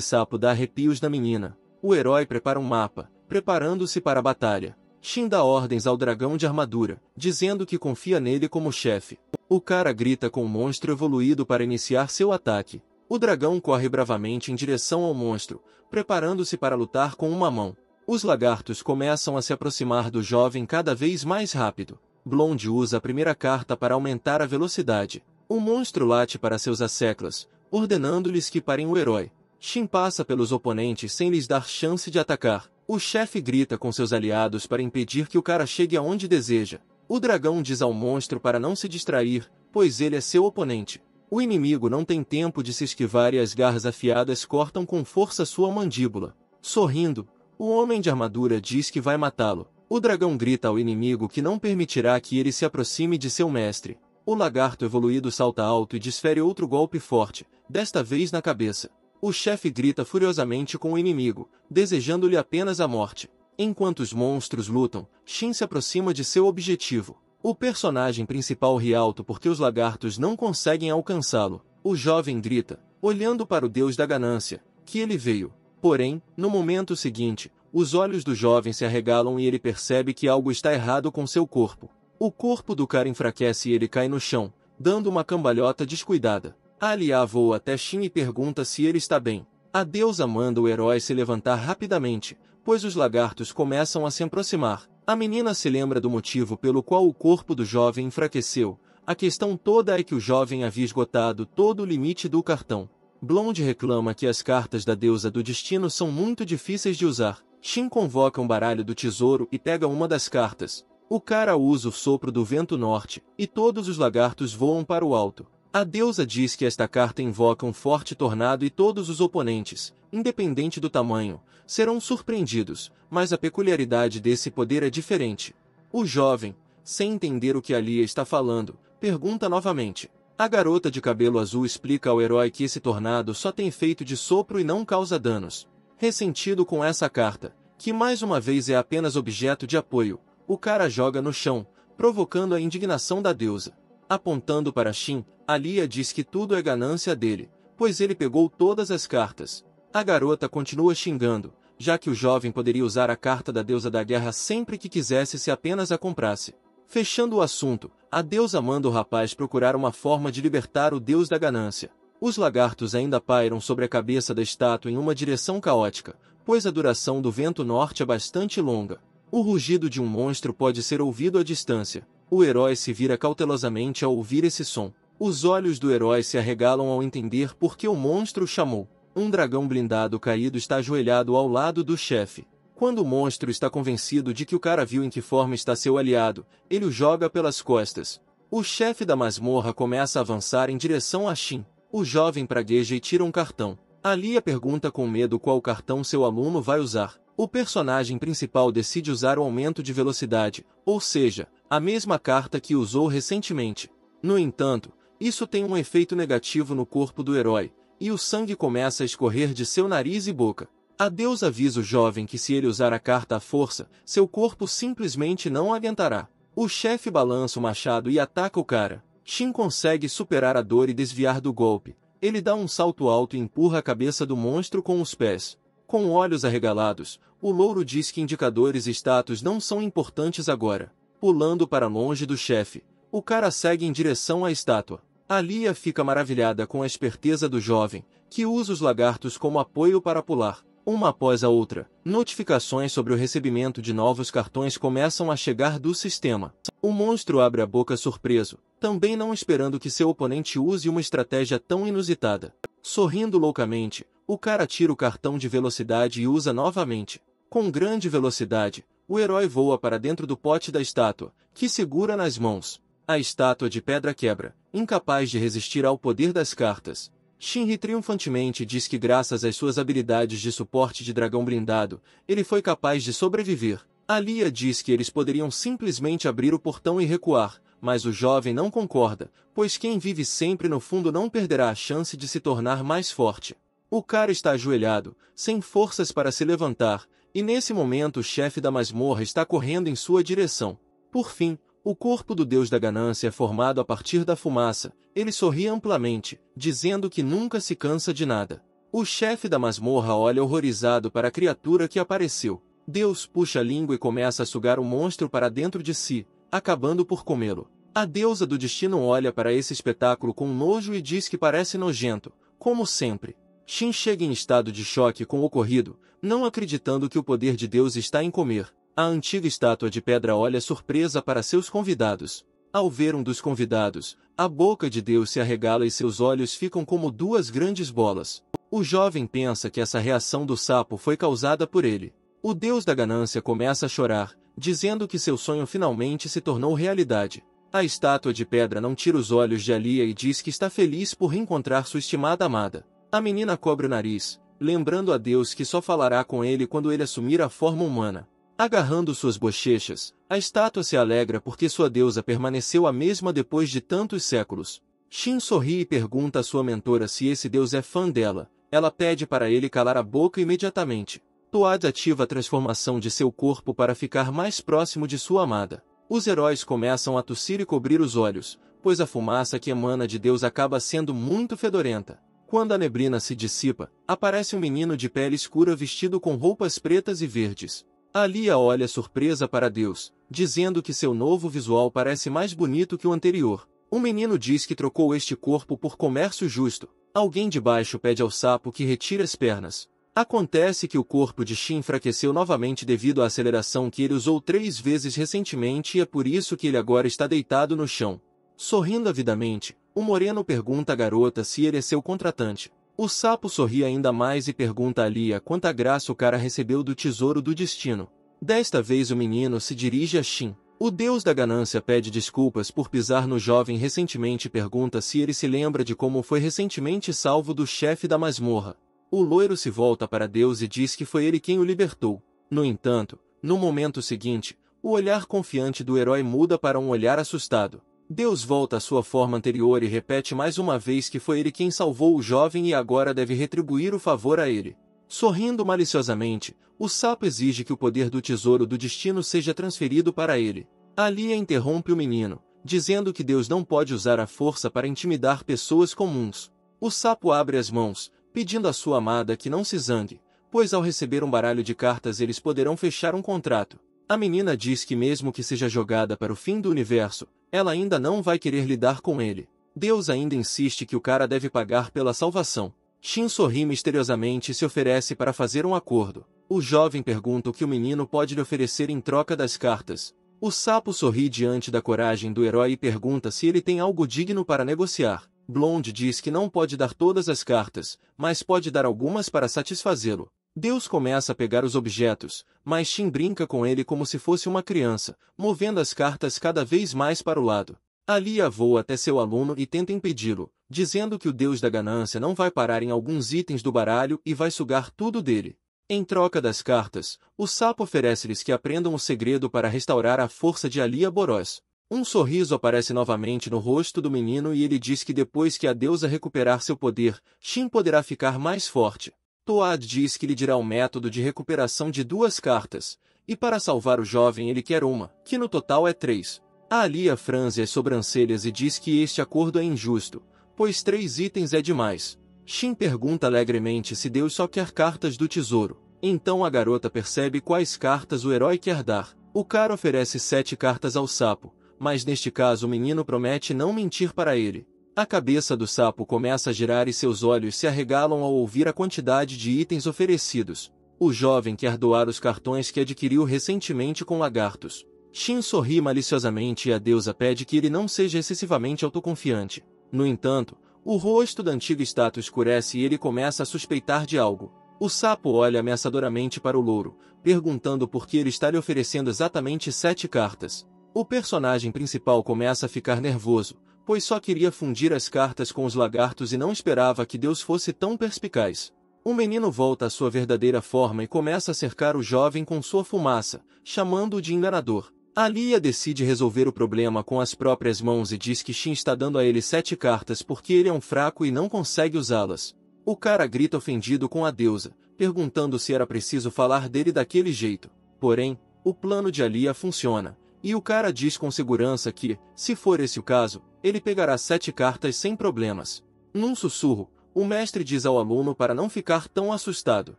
sapo dá arrepios na menina. O herói prepara um mapa, preparando-se para a batalha. Shin dá ordens ao dragão de armadura, dizendo que confia nele como chefe. O cara grita com o monstro evoluído para iniciar seu ataque. O dragão corre bravamente em direção ao monstro, preparando-se para lutar com uma mão. Os lagartos começam a se aproximar do jovem cada vez mais rápido. Blonde usa a primeira carta para aumentar a velocidade. O monstro late para seus asseclas, ordenando-lhes que parem o herói. Shin passa pelos oponentes sem lhes dar chance de atacar. O chefe grita com seus aliados para impedir que o cara chegue aonde deseja. O dragão diz ao monstro para não se distrair, pois ele é seu oponente. O inimigo não tem tempo de se esquivar e as garras afiadas cortam com força sua mandíbula. Sorrindo, o homem de armadura diz que vai matá-lo. O dragão grita ao inimigo que não permitirá que ele se aproxime de seu mestre. O lagarto evoluído salta alto e desfere outro golpe forte, desta vez na cabeça. O chefe grita furiosamente com o inimigo, desejando-lhe apenas a morte. Enquanto os monstros lutam, Shin se aproxima de seu objetivo. O personagem principal ri alto porque os lagartos não conseguem alcançá-lo. O jovem grita, olhando para o deus da ganância, que ele veio. Porém, no momento seguinte, os olhos do jovem se arregalam e ele percebe que algo está errado com seu corpo. O corpo do cara enfraquece e ele cai no chão, dando uma cambalhota descuidada. Alia voa até Shin e pergunta se ele está bem. A deusa manda o herói se levantar rapidamente, pois os lagartos começam a se aproximar. A menina se lembra do motivo pelo qual o corpo do jovem enfraqueceu. A questão toda é que o jovem havia esgotado todo o limite do cartão. Blonde reclama que as cartas da deusa do destino são muito difíceis de usar. Shin convoca um baralho do tesouro e pega uma das cartas. O cara usa o sopro do vento norte, e todos os lagartos voam para o alto. A deusa diz que esta carta invoca um forte tornado e todos os oponentes, independente do tamanho, serão surpreendidos, mas a peculiaridade desse poder é diferente. O jovem, sem entender o que Alia está falando, pergunta novamente. A garota de cabelo azul explica ao herói que esse tornado só tem efeito de sopro e não causa danos. Ressentido com essa carta, que mais uma vez é apenas objeto de apoio, o cara joga no chão, provocando a indignação da deusa. Apontando para Shin, Alia diz que tudo é ganância dele, pois ele pegou todas as cartas. A garota continua xingando, já que o jovem poderia usar a carta da deusa da guerra sempre que quisesse se apenas a comprasse. Fechando o assunto, a deusa manda o rapaz procurar uma forma de libertar o deus da ganância. Os lagartos ainda pairam sobre a cabeça da estátua em uma direção caótica, pois a duração do vento norte é bastante longa. O rugido de um monstro pode ser ouvido à distância. O herói se vira cautelosamente ao ouvir esse som. Os olhos do herói se arregalam ao entender por que o monstro o chamou. Um dragão blindado caído está ajoelhado ao lado do chefe. Quando o monstro está convencido de que o cara viu em que forma está seu aliado, ele o joga pelas costas. O chefe da masmorra começa a avançar em direção a Shin. O jovem pragueja e tira um cartão. Alia pergunta com medo qual cartão seu aluno vai usar. O personagem principal decide usar o aumento de velocidade, ou seja, a mesma carta que usou recentemente. No entanto, isso tem um efeito negativo no corpo do herói, e o sangue começa a escorrer de seu nariz e boca. A deusa avisa o jovem que se ele usar a carta à força, seu corpo simplesmente não aguentará. O chefe balança o machado e ataca o cara. Shin consegue superar a dor e desviar do golpe. Ele dá um salto alto e empurra a cabeça do monstro com os pés. Com olhos arregalados, o louro diz que indicadores e status não são importantes agora. Pulando para longe do chefe, o cara segue em direção à estátua. Alia fica maravilhada com a esperteza do jovem, que usa os lagartos como apoio para pular. Uma após a outra, notificações sobre o recebimento de novos cartões começam a chegar do sistema. O monstro abre a boca surpreso, também não esperando que seu oponente use uma estratégia tão inusitada. Sorrindo loucamente, o cara tira o cartão de velocidade e usa novamente. Com grande velocidade, o herói voa para dentro do pote da estátua, que segura nas mãos. A estátua de pedra quebra, incapaz de resistir ao poder das cartas. Shinri triunfantemente diz que graças às suas habilidades de suporte de dragão blindado, ele foi capaz de sobreviver. Alia diz que eles poderiam simplesmente abrir o portão e recuar, mas o jovem não concorda, pois quem vive sempre no fundo não perderá a chance de se tornar mais forte. O cara está ajoelhado, sem forças para se levantar, e nesse momento o chefe da masmorra está correndo em sua direção. Por fim, o corpo do deus da ganância é formado a partir da fumaça. Ele sorri amplamente, dizendo que nunca se cansa de nada. O chefe da masmorra olha horrorizado para a criatura que apareceu. Deus puxa a língua e começa a sugar o monstro para dentro de si, acabando por comê-lo. A deusa do destino olha para esse espetáculo com nojo e diz que parece nojento, como sempre. Shin chega em estado de choque com o ocorrido, não acreditando que o poder de Deus está em comer. A antiga estátua de pedra olha surpresa para seus convidados. Ao ver um dos convidados, a boca de Deus se arregala e seus olhos ficam como duas grandes bolas. O jovem pensa que essa reação do sapo foi causada por ele. O deus da ganância começa a chorar, dizendo que seu sonho finalmente se tornou realidade. A estátua de pedra não tira os olhos de Alia e diz que está feliz por reencontrar sua estimada amada. A menina cobre o nariz, lembrando a Deus que só falará com ele quando ele assumir a forma humana. Agarrando suas bochechas, a estátua se alegra porque sua deusa permaneceu a mesma depois de tantos séculos. Shin sorri e pergunta à sua mentora se esse deus é fã dela. Ela pede para ele calar a boca imediatamente. Toad ativa a transformação de seu corpo para ficar mais próximo de sua amada. Os heróis começam a tossir e cobrir os olhos, pois a fumaça que emana de Deus acaba sendo muito fedorenta. Quando a neblina se dissipa, aparece um menino de pele escura vestido com roupas pretas e verdes. Alia olha surpresa para Deus, dizendo que seu novo visual parece mais bonito que o anterior. O menino diz que trocou este corpo por comércio justo. Alguém de baixo pede ao sapo que retire as pernas. Acontece que o corpo de Shin enfraqueceu novamente devido à aceleração que ele usou 3 vezes recentemente e é por isso que ele agora está deitado no chão. Sorrindo avidamente, o moreno pergunta à garota se ele é seu contratante. O sapo sorri ainda mais e pergunta a Alia quanta graça o cara recebeu do tesouro do destino. Desta vez o menino se dirige a Shin. O deus da ganância pede desculpas por pisar no jovem recentemente e pergunta se ele se lembra de como foi recentemente salvo do chefe da masmorra. O loiro se volta para Deus e diz que foi ele quem o libertou. No entanto, no momento seguinte, o olhar confiante do herói muda para um olhar assustado. Deus volta à sua forma anterior e repete mais uma vez que foi ele quem salvou o jovem e agora deve retribuir o favor a ele. Sorrindo maliciosamente, o sapo exige que o poder do tesouro do destino seja transferido para ele. Alia interrompe o menino, dizendo que Deus não pode usar a força para intimidar pessoas comuns. O sapo abre as mãos, pedindo à sua amada que não se zangue, pois ao receber um baralho de cartas eles poderão fechar um contrato. A menina diz que mesmo que seja jogada para o fim do universo, ela ainda não vai querer lidar com ele. Deus ainda insiste que o cara deve pagar pela salvação. Shin sorri misteriosamente e se oferece para fazer um acordo. O jovem pergunta o que o menino pode lhe oferecer em troca das cartas. O sapo sorri diante da coragem do herói e pergunta se ele tem algo digno para negociar. Blonde diz que não pode dar todas as cartas, mas pode dar algumas para satisfazê-lo. Deus começa a pegar os objetos, mas Shin brinca com ele como se fosse uma criança, movendo as cartas cada vez mais para o lado. Alia voa até seu aluno e tenta impedi-lo, dizendo que o deus da ganância não vai parar em alguns itens do baralho e vai sugar tudo dele. Em troca das cartas, o sapo oferece-lhes que aprendam o segredo para restaurar a força de Alia Boros. Um sorriso aparece novamente no rosto do menino e ele diz que depois que a deusa recuperar seu poder, Shin poderá ficar mais forte. Toad diz que lhe dirá o método de recuperação de 2 cartas, e para salvar o jovem ele quer uma, que no total é 3. A Alia franze as sobrancelhas e diz que este acordo é injusto, pois 3 itens é demais. Shin pergunta alegremente se Deus só quer cartas do tesouro. Então a garota percebe quais cartas o herói quer dar. O cara oferece 7 cartas ao sapo, mas neste caso o menino promete não mentir para ele. A cabeça do sapo começa a girar e seus olhos se arregalam ao ouvir a quantidade de itens oferecidos. O jovem quer doar os cartões que adquiriu recentemente com lagartos. Shin sorri maliciosamente e a deusa pede que ele não seja excessivamente autoconfiante. No entanto, o rosto da antiga estátua escurece e ele começa a suspeitar de algo. O sapo olha ameaçadoramente para o louro, perguntando por que ele está lhe oferecendo exatamente 7 cartas. O personagem principal começa a ficar nervoso, pois só queria fundir as cartas com os lagartos e não esperava que Deus fosse tão perspicaz. O menino volta à sua verdadeira forma e começa a cercar o jovem com sua fumaça, chamando-o de enganador. Alia decide resolver o problema com as próprias mãos e diz que Shin está dando a ele 7 cartas porque ele é um fraco e não consegue usá-las. O cara grita ofendido com a deusa, perguntando se era preciso falar dele daquele jeito. Porém, o plano de Alia funciona, e o cara diz com segurança que, se for esse o caso, ele pegará 7 cartas sem problemas. Num sussurro, o mestre diz ao aluno para não ficar tão assustado.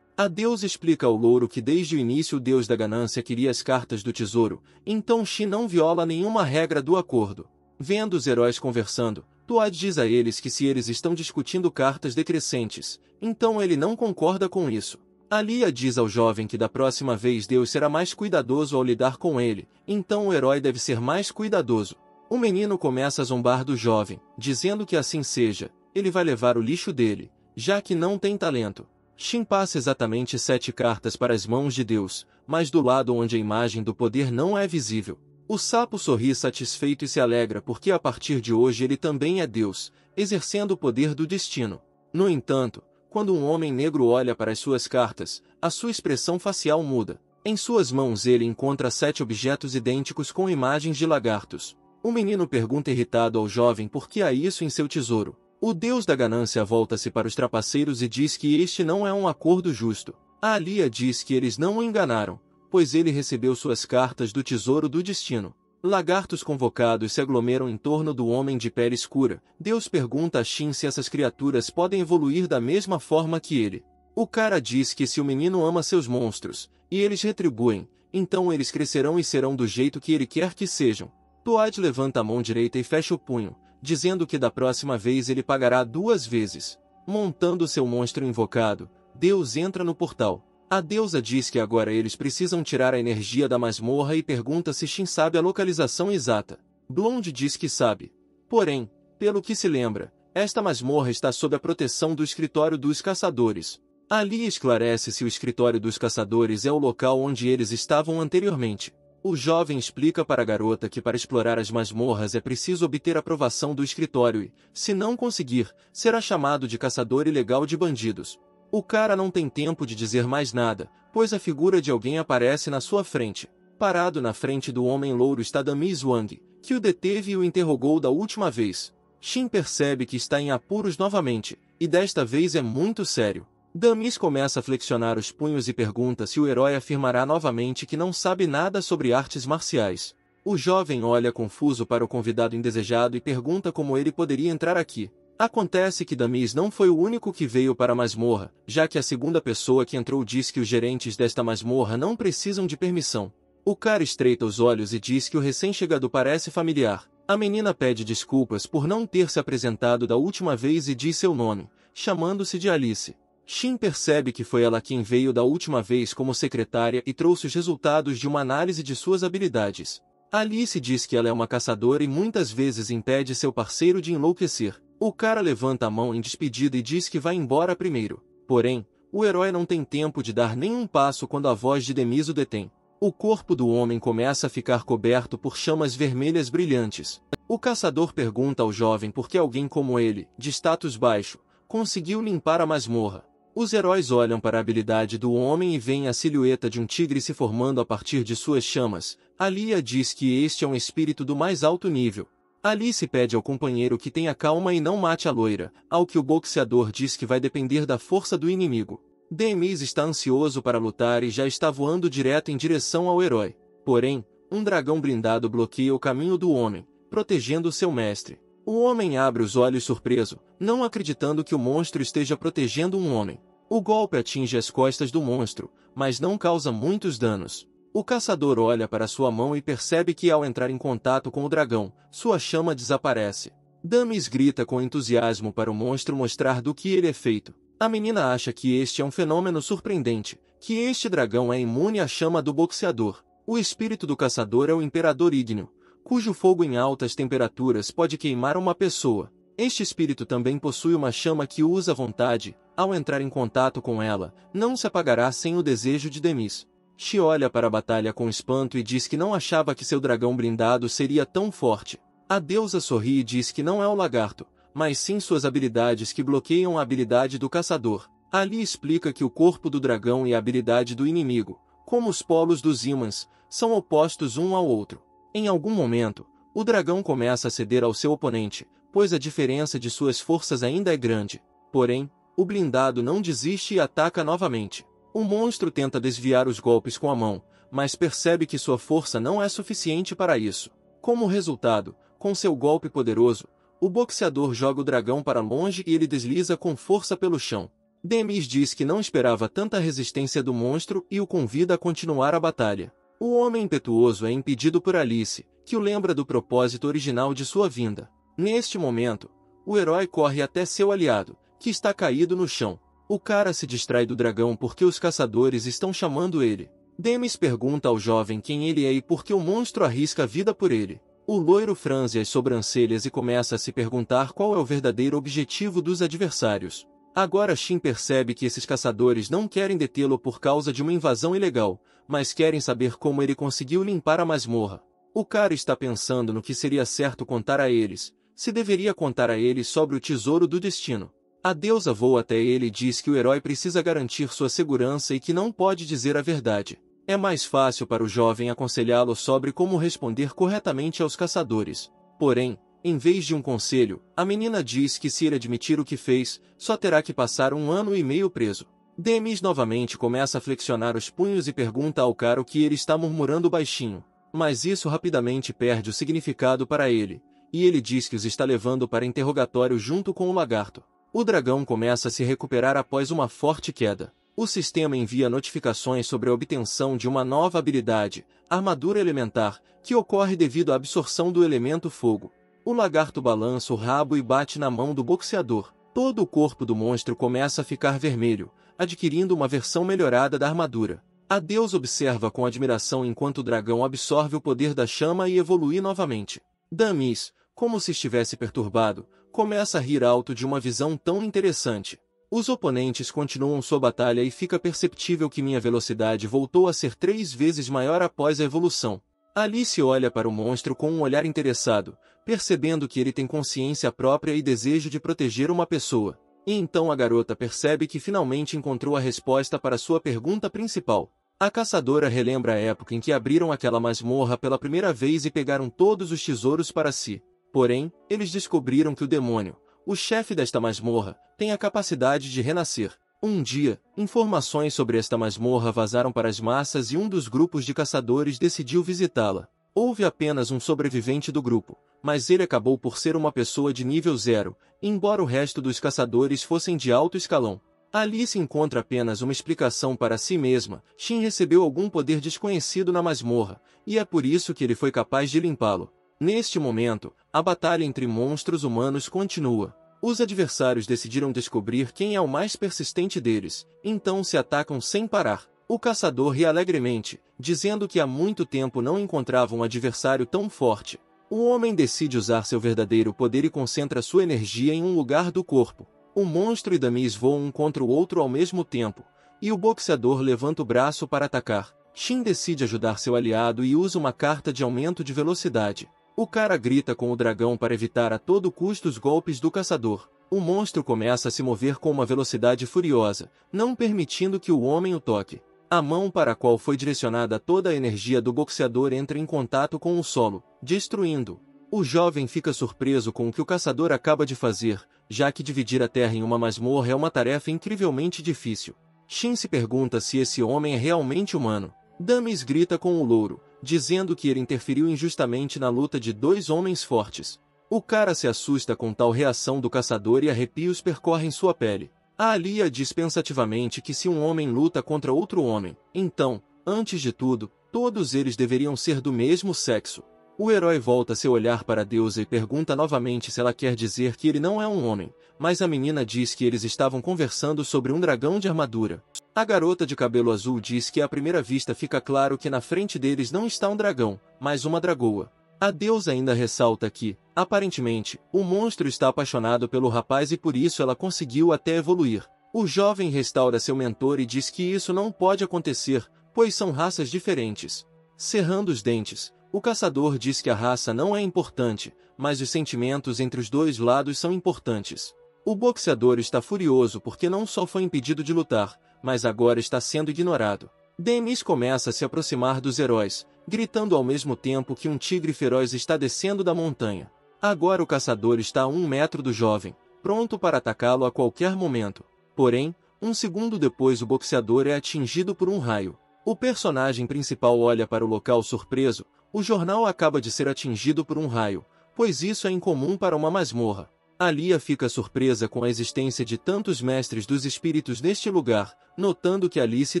A deusa explica ao louro que desde o início o deus da ganância queria as cartas do tesouro, então Shin não viola nenhuma regra do acordo. Vendo os heróis conversando, Toad diz a eles que se eles estão discutindo cartas decrescentes, então ele não concorda com isso. Alia diz ao jovem que da próxima vez Deus será mais cuidadoso ao lidar com ele, então o herói deve ser mais cuidadoso. O menino começa a zombar do jovem, dizendo que assim seja, ele vai levar o lixo dele, já que não tem talento. Shin passa exatamente 7 cartas para as mãos de Deus, mas do lado onde a imagem do poder não é visível. O sapo sorri satisfeito e se alegra porque a partir de hoje ele também é Deus, exercendo o poder do destino. No entanto, quando um homem negro olha para as suas cartas, a sua expressão facial muda. Em suas mãos ele encontra 7 objetos idênticos com imagens de lagartos. O menino pergunta irritado ao jovem por que há isso em seu tesouro. O deus da ganância volta-se para os trapaceiros e diz que este não é um acordo justo. A Alia diz que eles não o enganaram, pois ele recebeu suas cartas do tesouro do destino. Lagartos convocados se aglomeram em torno do homem de pele escura. Deus pergunta a Shin se essas criaturas podem evoluir da mesma forma que ele. O cara diz que se o menino ama seus monstros, e eles retribuem, então eles crescerão e serão do jeito que ele quer que sejam. Toad levanta a mão direita e fecha o punho, dizendo que da próxima vez ele pagará 2 vezes. Montando seu monstro invocado, Deus entra no portal. A deusa diz que agora eles precisam tirar a energia da masmorra e pergunta se Shin sabe a localização exata. Blonde diz que sabe. Porém, pelo que se lembra, esta masmorra está sob a proteção do escritório dos caçadores. Ali esclarece se o escritório dos caçadores é o local onde eles estavam anteriormente. O jovem explica para a garota que para explorar as masmorras é preciso obter aprovação do escritório e, se não conseguir, será chamado de caçador ilegal de bandidos. O cara não tem tempo de dizer mais nada, pois a figura de alguém aparece na sua frente. Parado na frente do homem louro está Damis Wang, que o deteve e o interrogou da última vez. Shin percebe que está em apuros novamente, e desta vez é muito sério. Damis começa a flexionar os punhos e pergunta se o herói afirmará novamente que não sabe nada sobre artes marciais. O jovem olha confuso para o convidado indesejado e pergunta como ele poderia entrar aqui. Acontece que Damis não foi o único que veio para a masmorra, já que a segunda pessoa que entrou diz que os gerentes desta masmorra não precisam de permissão. O cara estreita os olhos e diz que o recém-chegado parece familiar. A menina pede desculpas por não ter se apresentado da última vez e diz seu nome, chamando-se de Alice. Shin percebe que foi ela quem veio da última vez como secretária e trouxe os resultados de uma análise de suas habilidades. Alice diz que ela é uma caçadora e muitas vezes impede seu parceiro de enlouquecer. O cara levanta a mão em despedida e diz que vai embora primeiro. Porém, o herói não tem tempo de dar nenhum passo quando a voz de Demis o detém. O corpo do homem começa a ficar coberto por chamas vermelhas brilhantes. O caçador pergunta ao jovem por que alguém como ele, de status baixo, conseguiu limpar a masmorra. Os heróis olham para a habilidade do homem e veem a silhueta de um tigre se formando a partir de suas chamas. Alia diz que este é um espírito do mais alto nível. Alice pede ao companheiro que tenha calma e não mate a loira, ao que o boxeador diz que vai depender da força do inimigo. Demis está ansioso para lutar e já está voando direto em direção ao herói. Porém, um dragão blindado bloqueia o caminho do homem, protegendo seu mestre. O homem abre os olhos surpreso, não acreditando que o monstro esteja protegendo um homem. O golpe atinge as costas do monstro, mas não causa muitos danos. O caçador olha para sua mão e percebe que ao entrar em contato com o dragão, sua chama desaparece. Damis grita com entusiasmo para o monstro mostrar do que ele é feito. A menina acha que este é um fenômeno surpreendente, que este dragão é imune à chama do boxeador. O espírito do caçador é o Imperador Ígneo, cujo fogo em altas temperaturas pode queimar uma pessoa. Este espírito também possui uma chama que usa à vontade. Ao entrar em contato com ela, não se apagará sem o desejo de Demis. Shi olha para a batalha com espanto e diz que não achava que seu dragão blindado seria tão forte. A deusa sorri e diz que não é o lagarto, mas sim suas habilidades que bloqueiam a habilidade do caçador. Ali explica que o corpo do dragão e a habilidade do inimigo, como os polos dos ímãs, são opostos um ao outro. Em algum momento, o dragão começa a ceder ao seu oponente, pois a diferença de suas forças ainda é grande. Porém, o blindado não desiste e ataca novamente. O monstro tenta desviar os golpes com a mão, mas percebe que sua força não é suficiente para isso. Como resultado, com seu golpe poderoso, o boxeador joga o dragão para longe e ele desliza com força pelo chão. Demis diz que não esperava tanta resistência do monstro e o convida a continuar a batalha. O homem impetuoso é impedido por Alice, que o lembra do propósito original de sua vinda. Neste momento, o herói corre até seu aliado, que está caído no chão. O cara se distrai do dragão porque os caçadores estão chamando ele. Demis pergunta ao jovem quem ele é e por que o monstro arrisca a vida por ele. O loiro franze as sobrancelhas e começa a se perguntar qual é o verdadeiro objetivo dos adversários. Agora Shin percebe que esses caçadores não querem detê-lo por causa de uma invasão ilegal, mas querem saber como ele conseguiu limpar a masmorra. O cara está pensando no que seria certo contar a eles, se deveria contar a eles sobre o tesouro do destino. A deusa voa até ele e diz que o herói precisa garantir sua segurança e que não pode dizer a verdade. É mais fácil para o jovem aconselhá-lo sobre como responder corretamente aos caçadores. Porém, em vez de um conselho, a menina diz que se ele admitir o que fez, só terá que passar 1 ano e meio preso. Demis novamente começa a flexionar os punhos e pergunta ao cara o que ele está murmurando baixinho. Mas isso rapidamente perde o significado para ele, e ele diz que os está levando para interrogatório junto com o lagarto. O dragão começa a se recuperar após uma forte queda. O sistema envia notificações sobre a obtenção de uma nova habilidade, armadura elementar, que ocorre devido à absorção do elemento fogo. O lagarto balança o rabo e bate na mão do boxeador. Todo o corpo do monstro começa a ficar vermelho, adquirindo uma versão melhorada da armadura. A deusa observa com admiração enquanto o dragão absorve o poder da chama e evolui novamente. Damis, como se estivesse perturbado, começa a rir alto de uma visão tão interessante. Os oponentes continuam sua batalha e fica perceptível que minha velocidade voltou a ser 3 vezes maior após a evolução. Alice olha para o monstro com um olhar interessado, percebendo que ele tem consciência própria e desejo de proteger uma pessoa. E então a garota percebe que finalmente encontrou a resposta para sua pergunta principal. A caçadora relembra a época em que abriram aquela masmorra pela primeira vez e pegaram todos os tesouros para si. Porém, eles descobriram que o demônio, o chefe desta masmorra, tem a capacidade de renascer. Um dia, informações sobre esta masmorra vazaram para as massas e um dos grupos de caçadores decidiu visitá-la. Houve apenas um sobrevivente do grupo, mas ele acabou por ser uma pessoa de nível 0, embora o resto dos caçadores fossem de alto escalão. Ali se encontra apenas uma explicação para si mesma. Shin recebeu algum poder desconhecido na masmorra, e é por isso que ele foi capaz de limpá-lo. Neste momento, a batalha entre monstros humanos continua. Os adversários decidiram descobrir quem é o mais persistente deles, então se atacam sem parar. O caçador ri alegremente, dizendo que há muito tempo não encontrava um adversário tão forte. O homem decide usar seu verdadeiro poder e concentra sua energia em um lugar do corpo. O monstro e Damis voam um contra o outro ao mesmo tempo, e o boxeador levanta o braço para atacar. Shin decide ajudar seu aliado e usa uma carta de aumento de velocidade. O cara grita com o dragão para evitar a todo custo os golpes do caçador. O monstro começa a se mover com uma velocidade furiosa, não permitindo que o homem o toque. A mão para a qual foi direcionada toda a energia do boxeador entra em contato com o solo, destruindo. O jovem fica surpreso com o que o caçador acaba de fazer, já que dividir a terra em uma masmorra é uma tarefa incrivelmente difícil. Shin se pergunta se esse homem é realmente humano. Damis grita com o louro, dizendo que ele interferiu injustamente na luta de dois homens fortes. O cara se assusta com tal reação do caçador e arrepios percorrem sua pele. A Alia diz pensativamente que se um homem luta contra outro homem, então, antes de tudo, todos eles deveriam ser do mesmo sexo. O herói volta seu olhar para a deusa e pergunta novamente se ela quer dizer que ele não é um homem, mas a menina diz que eles estavam conversando sobre um dragão de armadura. A garota de cabelo azul diz que à primeira vista fica claro que na frente deles não está um dragão, mas uma dragoa. A deusa ainda ressalta que, aparentemente, o monstro está apaixonado pelo rapaz e por isso ela conseguiu até evoluir. O jovem restaura seu mentor e diz que isso não pode acontecer, pois são raças diferentes. Cerrando os dentes, o caçador diz que a raça não é importante, mas os sentimentos entre os dois lados são importantes. O boxeador está furioso porque não só foi impedido de lutar, mas agora está sendo ignorado. Damis começa a se aproximar dos heróis, gritando ao mesmo tempo que um tigre feroz está descendo da montanha. Agora o caçador está a 1 metro do jovem, pronto para atacá-lo a qualquer momento. Porém, um segundo depois o boxeador é atingido por um raio. O personagem principal olha para o local surpreso. O jornal acaba de ser atingido por um raio, pois isso é incomum para uma masmorra. Alia fica surpresa com a existência de tantos mestres dos espíritos neste lugar, notando que Alice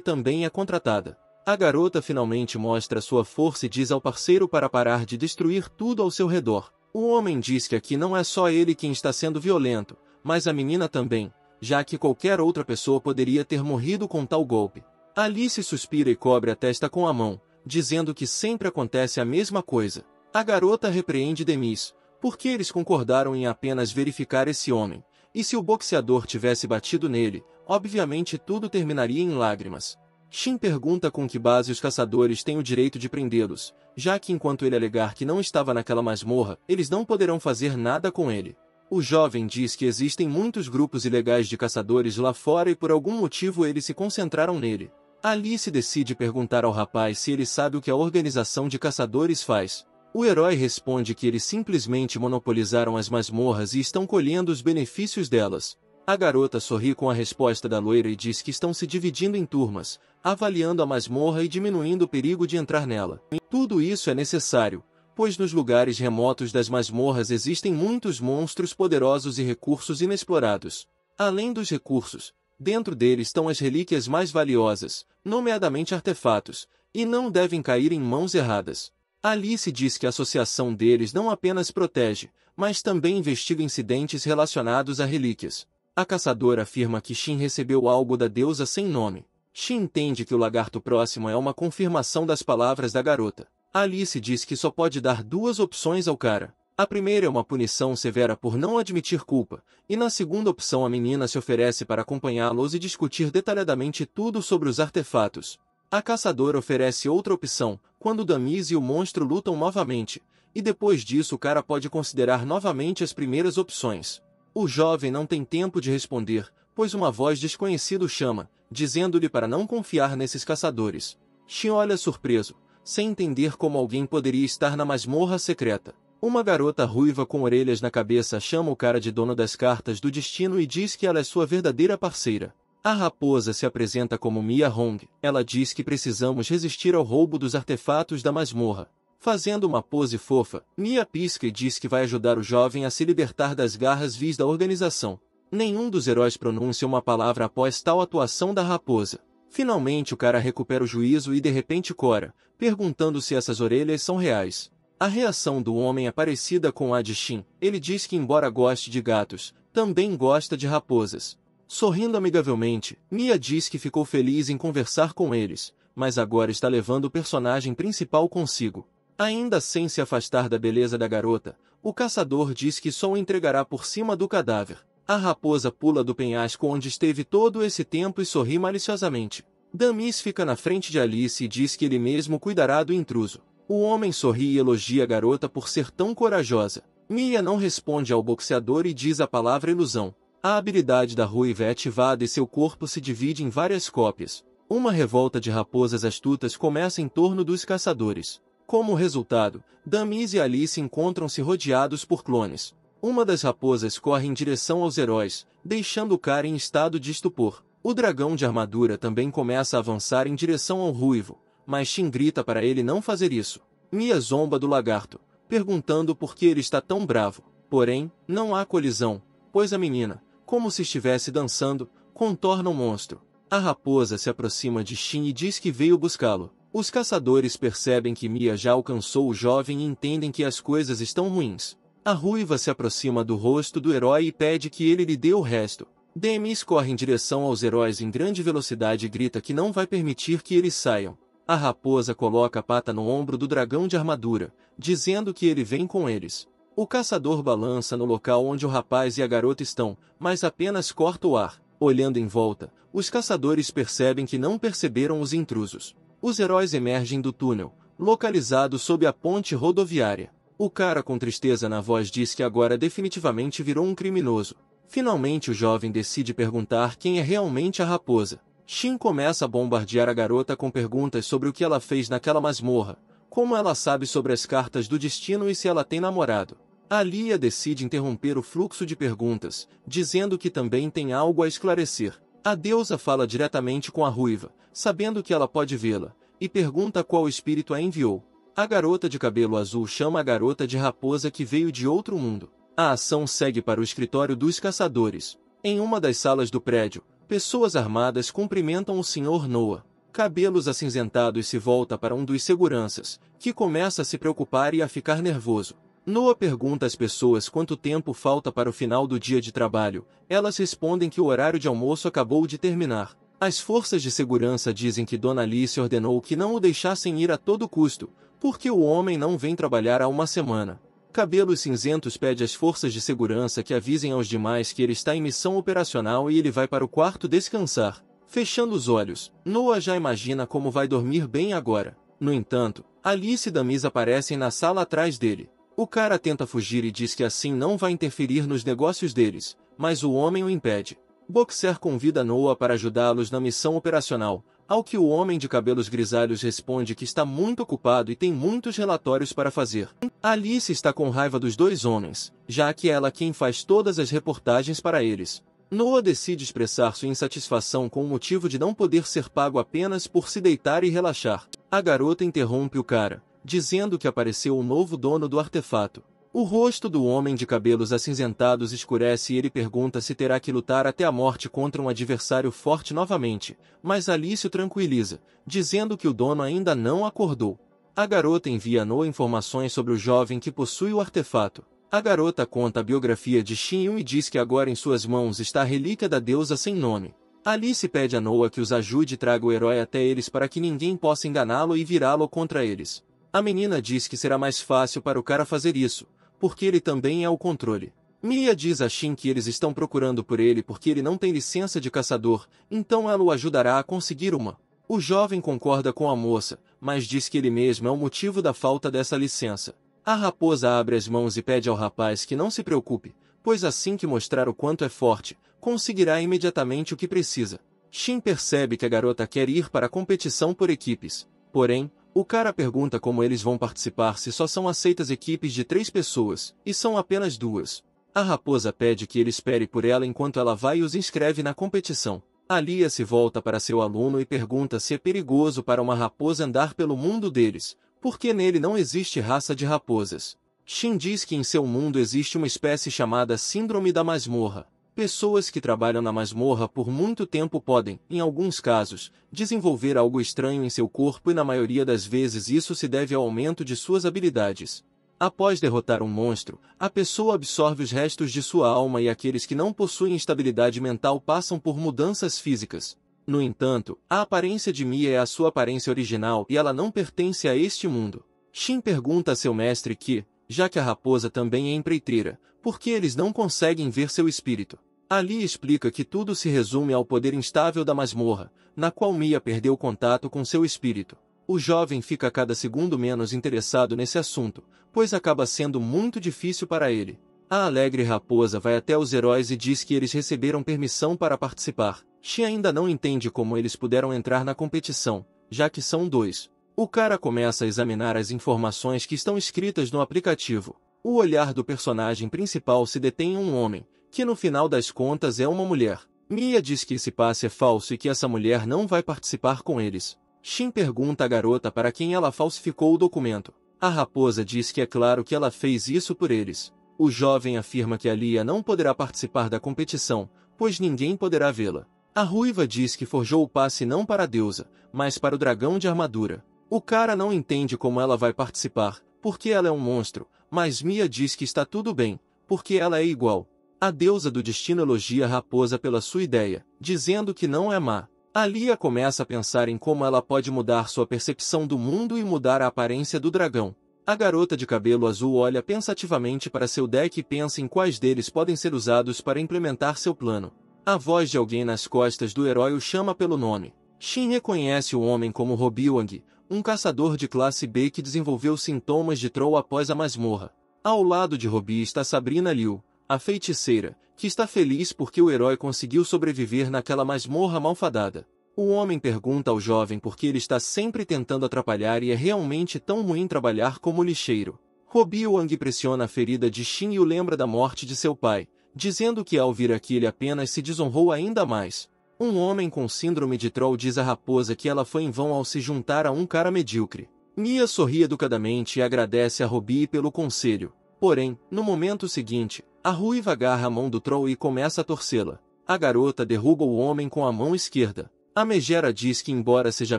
também é contratada. A garota finalmente mostra sua força e diz ao parceiro para parar de destruir tudo ao seu redor. O homem diz que aqui não é só ele quem está sendo violento, mas a menina também, já que qualquer outra pessoa poderia ter morrido com tal golpe. Alice suspira e cobre a testa com a mão, dizendo que sempre acontece a mesma coisa. A garota repreende Damis, porque eles concordaram em apenas verificar esse homem, e se o boxeador tivesse batido nele, obviamente tudo terminaria em lágrimas. Shin pergunta com que base os caçadores têm o direito de prendê-los, já que enquanto ele alegar que não estava naquela masmorra, eles não poderão fazer nada com ele. O jovem diz que existem muitos grupos ilegais de caçadores lá fora e por algum motivo eles se concentraram nele. Alice decide perguntar ao rapaz se ele sabe o que a organização de caçadores faz. O herói responde que eles simplesmente monopolizaram as masmorras e estão colhendo os benefícios delas. A garota sorri com a resposta da loira e diz que estão se dividindo em turmas, avaliando a masmorra e diminuindo o perigo de entrar nela. Tudo isso é necessário, pois nos lugares remotos das masmorras existem muitos monstros poderosos e recursos inexplorados. Além dos recursos, dentro deles estão as relíquias mais valiosas, nomeadamente artefatos, e não devem cair em mãos erradas. Alice diz que a associação deles não apenas protege, mas também investiga incidentes relacionados a relíquias. A caçadora afirma que Shin recebeu algo da deusa sem nome. Shin entende que o lagarto próximo é uma confirmação das palavras da garota. Alice diz que só pode dar 2 opções ao cara. A primeira é uma punição severa por não admitir culpa, e na segunda opção a menina se oferece para acompanhá-los e discutir detalhadamente tudo sobre os artefatos. A caçadora oferece outra opção, quando Damis e o monstro lutam novamente, e depois disso o cara pode considerar novamente as primeiras opções. O jovem não tem tempo de responder, pois uma voz desconhecida o chama, dizendo-lhe para não confiar nesses caçadores. Shin olha surpreso, sem entender como alguém poderia estar na masmorra secreta. Uma garota ruiva com orelhas na cabeça chama o cara de dono das cartas do destino e diz que ela é sua verdadeira parceira. A raposa se apresenta como Mia Hong. Ela diz que precisamos resistir ao roubo dos artefatos da masmorra. Fazendo uma pose fofa, Mia pisca e diz que vai ajudar o jovem a se libertar das garras vis da organização. Nenhum dos heróis pronuncia uma palavra após tal atuação da raposa. Finalmente o cara recupera o juízo e de repente cora, perguntando se essas orelhas são reais. A reação do homem é parecida com a de Shin. Ele diz que embora goste de gatos, também gosta de raposas. Sorrindo amigavelmente, Mia diz que ficou feliz em conversar com eles, mas agora está levando o personagem principal consigo. Ainda sem se afastar da beleza da garota, o caçador diz que só o entregará por cima do cadáver. A raposa pula do penhasco onde esteve todo esse tempo e sorri maliciosamente. Damis fica na frente de Alice e diz que ele mesmo cuidará do intruso. O homem sorri e elogia a garota por ser tão corajosa. Mia não responde ao boxeador e diz a palavra ilusão. A habilidade da ruiva é ativada e seu corpo se divide em várias cópias. Uma revolta de raposas astutas começa em torno dos caçadores. Como resultado, Damis e Alice encontram-se rodeados por clones. Uma das raposas corre em direção aos heróis, deixando o cara em estado de estupor. O dragão de armadura também começa a avançar em direção ao ruivo, mas Shin grita para ele não fazer isso. Mia zomba do lagarto, perguntando por que ele está tão bravo. Porém, não há colisão, pois a menina, como se estivesse dançando, contorna o monstro. A raposa se aproxima de Shin e diz que veio buscá-lo. Os caçadores percebem que Mia já alcançou o jovem e entendem que as coisas estão ruins. A ruiva se aproxima do rosto do herói e pede que ele lhe dê o resto. Damis corre em direção aos heróis em grande velocidade e grita que não vai permitir que eles saiam. A raposa coloca a pata no ombro do dragão de armadura, dizendo que ele vem com eles. O caçador balança no local onde o rapaz e a garota estão, mas apenas corta o ar. Olhando em volta, os caçadores percebem que não perceberam os intrusos. Os heróis emergem do túnel, localizado sob a ponte rodoviária. O cara com tristeza na voz diz que agora definitivamente virou um criminoso. Finalmente o jovem decide perguntar quem é realmente a raposa. Shin começa a bombardear a garota com perguntas sobre o que ela fez naquela masmorra, como ela sabe sobre as cartas do destino e se ela tem namorado. Alia decide interromper o fluxo de perguntas, dizendo que também tem algo a esclarecer. A deusa fala diretamente com a ruiva, sabendo que ela pode vê-la, e pergunta qual espírito a enviou. A garota de cabelo azul chama a garota de raposa que veio de outro mundo. A ação segue para o escritório dos caçadores. Em uma das salas do prédio, pessoas armadas cumprimentam o Sr. Noah. Cabelos acinzentados se volta para um dos seguranças, que começa a se preocupar e a ficar nervoso. Noah pergunta às pessoas quanto tempo falta para o final do dia de trabalho. Elas respondem que o horário de almoço acabou de terminar. As forças de segurança dizem que Dona Alice ordenou que não o deixassem ir a todo custo, porque o homem não vem trabalhar há uma semana. Cabelos Cinzentos pede às forças de segurança que avisem aos demais que ele está em missão operacional e ele vai para o quarto descansar. Fechando os olhos, Noah já imagina como vai dormir bem agora. No entanto, Alice e Damis aparecem na sala atrás dele. O cara tenta fugir e diz que assim não vai interferir nos negócios deles, mas o homem o impede. Boxer convida Noah para ajudá-los na missão operacional, ao que o homem de cabelos grisalhos responde que está muito ocupado e tem muitos relatórios para fazer. Alice está com raiva dos dois homens, já que é ela quem faz todas as reportagens para eles. Noah decide expressar sua insatisfação com o motivo de não poder ser pago apenas por se deitar e relaxar. A garota interrompe o cara, dizendo que apareceu o novo dono do artefato. O rosto do homem de cabelos acinzentados escurece e ele pergunta se terá que lutar até a morte contra um adversário forte novamente, mas Alice o tranquiliza, dizendo que o dono ainda não acordou. A garota envia a Noah informações sobre o jovem que possui o artefato. A garota conta a biografia de Shin e diz que agora em suas mãos está a relíquia da deusa sem nome. Alice pede a Noah que os ajude e traga o herói até eles para que ninguém possa enganá-lo e virá-lo contra eles. A menina diz que será mais fácil para o cara fazer isso, porque ele também é o controle. Mia diz a Shin que eles estão procurando por ele porque ele não tem licença de caçador, então ela o ajudará a conseguir uma. O jovem concorda com a moça, mas diz que ele mesmo é o motivo da falta dessa licença. A raposa abre as mãos e pede ao rapaz que não se preocupe, pois assim que mostrar o quanto é forte, conseguirá imediatamente o que precisa. Shin percebe que a garota quer ir para a competição por equipes. Porém, o cara pergunta como eles vão participar se só são aceitas equipes de 3 pessoas, e são apenas 2. A raposa pede que ele espere por ela enquanto ela vai e os inscreve na competição. Lia se volta para seu aluno e pergunta se é perigoso para uma raposa andar pelo mundo deles, porque nele não existe raça de raposas. Shin diz que em seu mundo existe uma espécie chamada Síndrome da Masmorra. Pessoas que trabalham na masmorra por muito tempo podem, em alguns casos, desenvolver algo estranho em seu corpo e na maioria das vezes isso se deve ao aumento de suas habilidades. Após derrotar um monstro, a pessoa absorve os restos de sua alma e aqueles que não possuem estabilidade mental passam por mudanças físicas. No entanto, a aparência de Mia é a sua aparência original e ela não pertence a este mundo. Shin pergunta a seu mestre que, já que a raposa também é empreiteira, por que eles não conseguem ver seu espírito? Ali explica que tudo se resume ao poder instável da masmorra, na qual Mia perdeu contato com seu espírito. O jovem fica a cada segundo menos interessado nesse assunto, pois acaba sendo muito difícil para ele. A alegre raposa vai até os heróis e diz que eles receberam permissão para participar. Shin ainda não entende como eles puderam entrar na competição, já que são dois. O cara começa a examinar as informações que estão escritas no aplicativo. O olhar do personagem principal se detém em um homem, que no final das contas é uma mulher. Mia diz que esse passe é falso e que essa mulher não vai participar com eles. Shin pergunta à garota para quem ela falsificou o documento. A raposa diz que é claro que ela fez isso por eles. O jovem afirma que Lia não poderá participar da competição, pois ninguém poderá vê-la. A ruiva diz que forjou o passe não para a deusa, mas para o dragão de armadura. O cara não entende como ela vai participar, porque ela é um monstro, mas Mia diz que está tudo bem, porque ela é igual. A deusa do destino elogia a raposa pela sua ideia, dizendo que não é má. Lia começa a pensar em como ela pode mudar sua percepção do mundo e mudar a aparência do dragão. A garota de cabelo azul olha pensativamente para seu deck e pensa em quais deles podem ser usados para implementar seu plano. A voz de alguém nas costas do herói o chama pelo nome. Shin reconhece o homem como Robi Wang, um caçador de classe B que desenvolveu sintomas de troll após a masmorra. Ao lado de Robi está Sabrina Liu, a feiticeira, que está feliz porque o herói conseguiu sobreviver naquela masmorra malfadada. O homem pergunta ao jovem por que ele está sempre tentando atrapalhar e é realmente tão ruim trabalhar como lixeiro. Robi Wang pressiona a ferida de Shin e o lembra da morte de seu pai, dizendo que ao vir aqui ele apenas se desonrou ainda mais. Um homem com síndrome de troll diz à raposa que ela foi em vão ao se juntar a um cara medíocre. Mia sorri educadamente e agradece a Robi pelo conselho. Porém, no momento seguinte, a ruiva agarra a mão do troll e começa a torcê-la. A garota derruba o homem com a mão esquerda. A megera diz que embora seja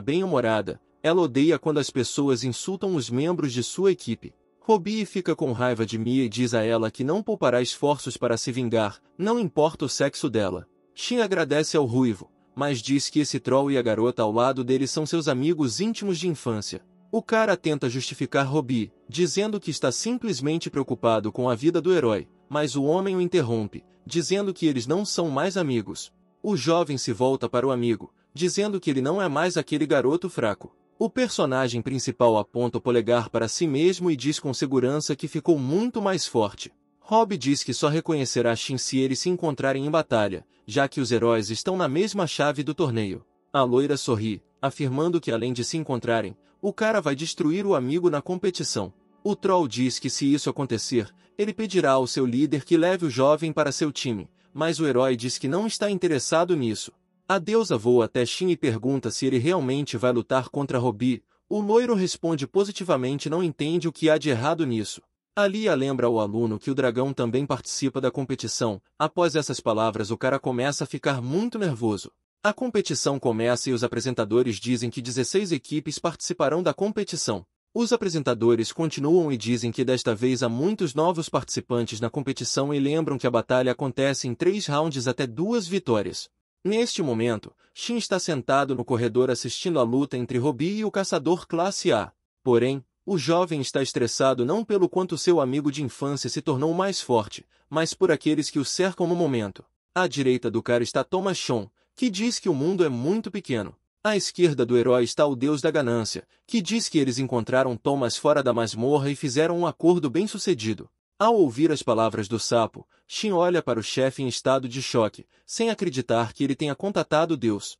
bem-humorada, ela odeia quando as pessoas insultam os membros de sua equipe. Robi fica com raiva de Mia e diz a ela que não poupará esforços para se vingar, não importa o sexo dela. Shin agradece ao ruivo, mas diz que esse troll e a garota ao lado dele são seus amigos íntimos de infância. O cara tenta justificar Robi, dizendo que está simplesmente preocupado com a vida do herói, mas o homem o interrompe, dizendo que eles não são mais amigos. O jovem se volta para o amigo, dizendo que ele não é mais aquele garoto fraco. O personagem principal aponta o polegar para si mesmo e diz com segurança que ficou muito mais forte. Rob diz que só reconhecerá Shin se eles se encontrarem em batalha, já que os heróis estão na mesma chave do torneio. A loira sorri, afirmando que além de se encontrarem, o cara vai destruir o amigo na competição. O troll diz que se isso acontecer, ele pedirá ao seu líder que leve o jovem para seu time, mas o herói diz que não está interessado nisso. A deusa voa até Shin e pergunta se ele realmente vai lutar contra Robi. O loiro responde positivamente e não entende o que há de errado nisso. Lia lembra ao aluno que o dragão também participa da competição. Após essas palavras o cara começa a ficar muito nervoso. A competição começa e os apresentadores dizem que 16 equipes participarão da competição. Os apresentadores continuam e dizem que desta vez há muitos novos participantes na competição e lembram que a batalha acontece em 3 rounds até 2 vitórias. Neste momento, Shin está sentado no corredor assistindo a luta entre Robi e o caçador classe A. Porém, o jovem está estressado não pelo quanto seu amigo de infância se tornou mais forte, mas por aqueles que o cercam no momento. À direita do cara está Thomas Chon, que diz que o mundo é muito pequeno. À esquerda do herói está o deus da ganância, que diz que eles encontraram Thomas fora da masmorra e fizeram um acordo bem-sucedido. Ao ouvir as palavras do sapo, Shin olha para o chefe em estado de choque, sem acreditar que ele tenha contatado Deus.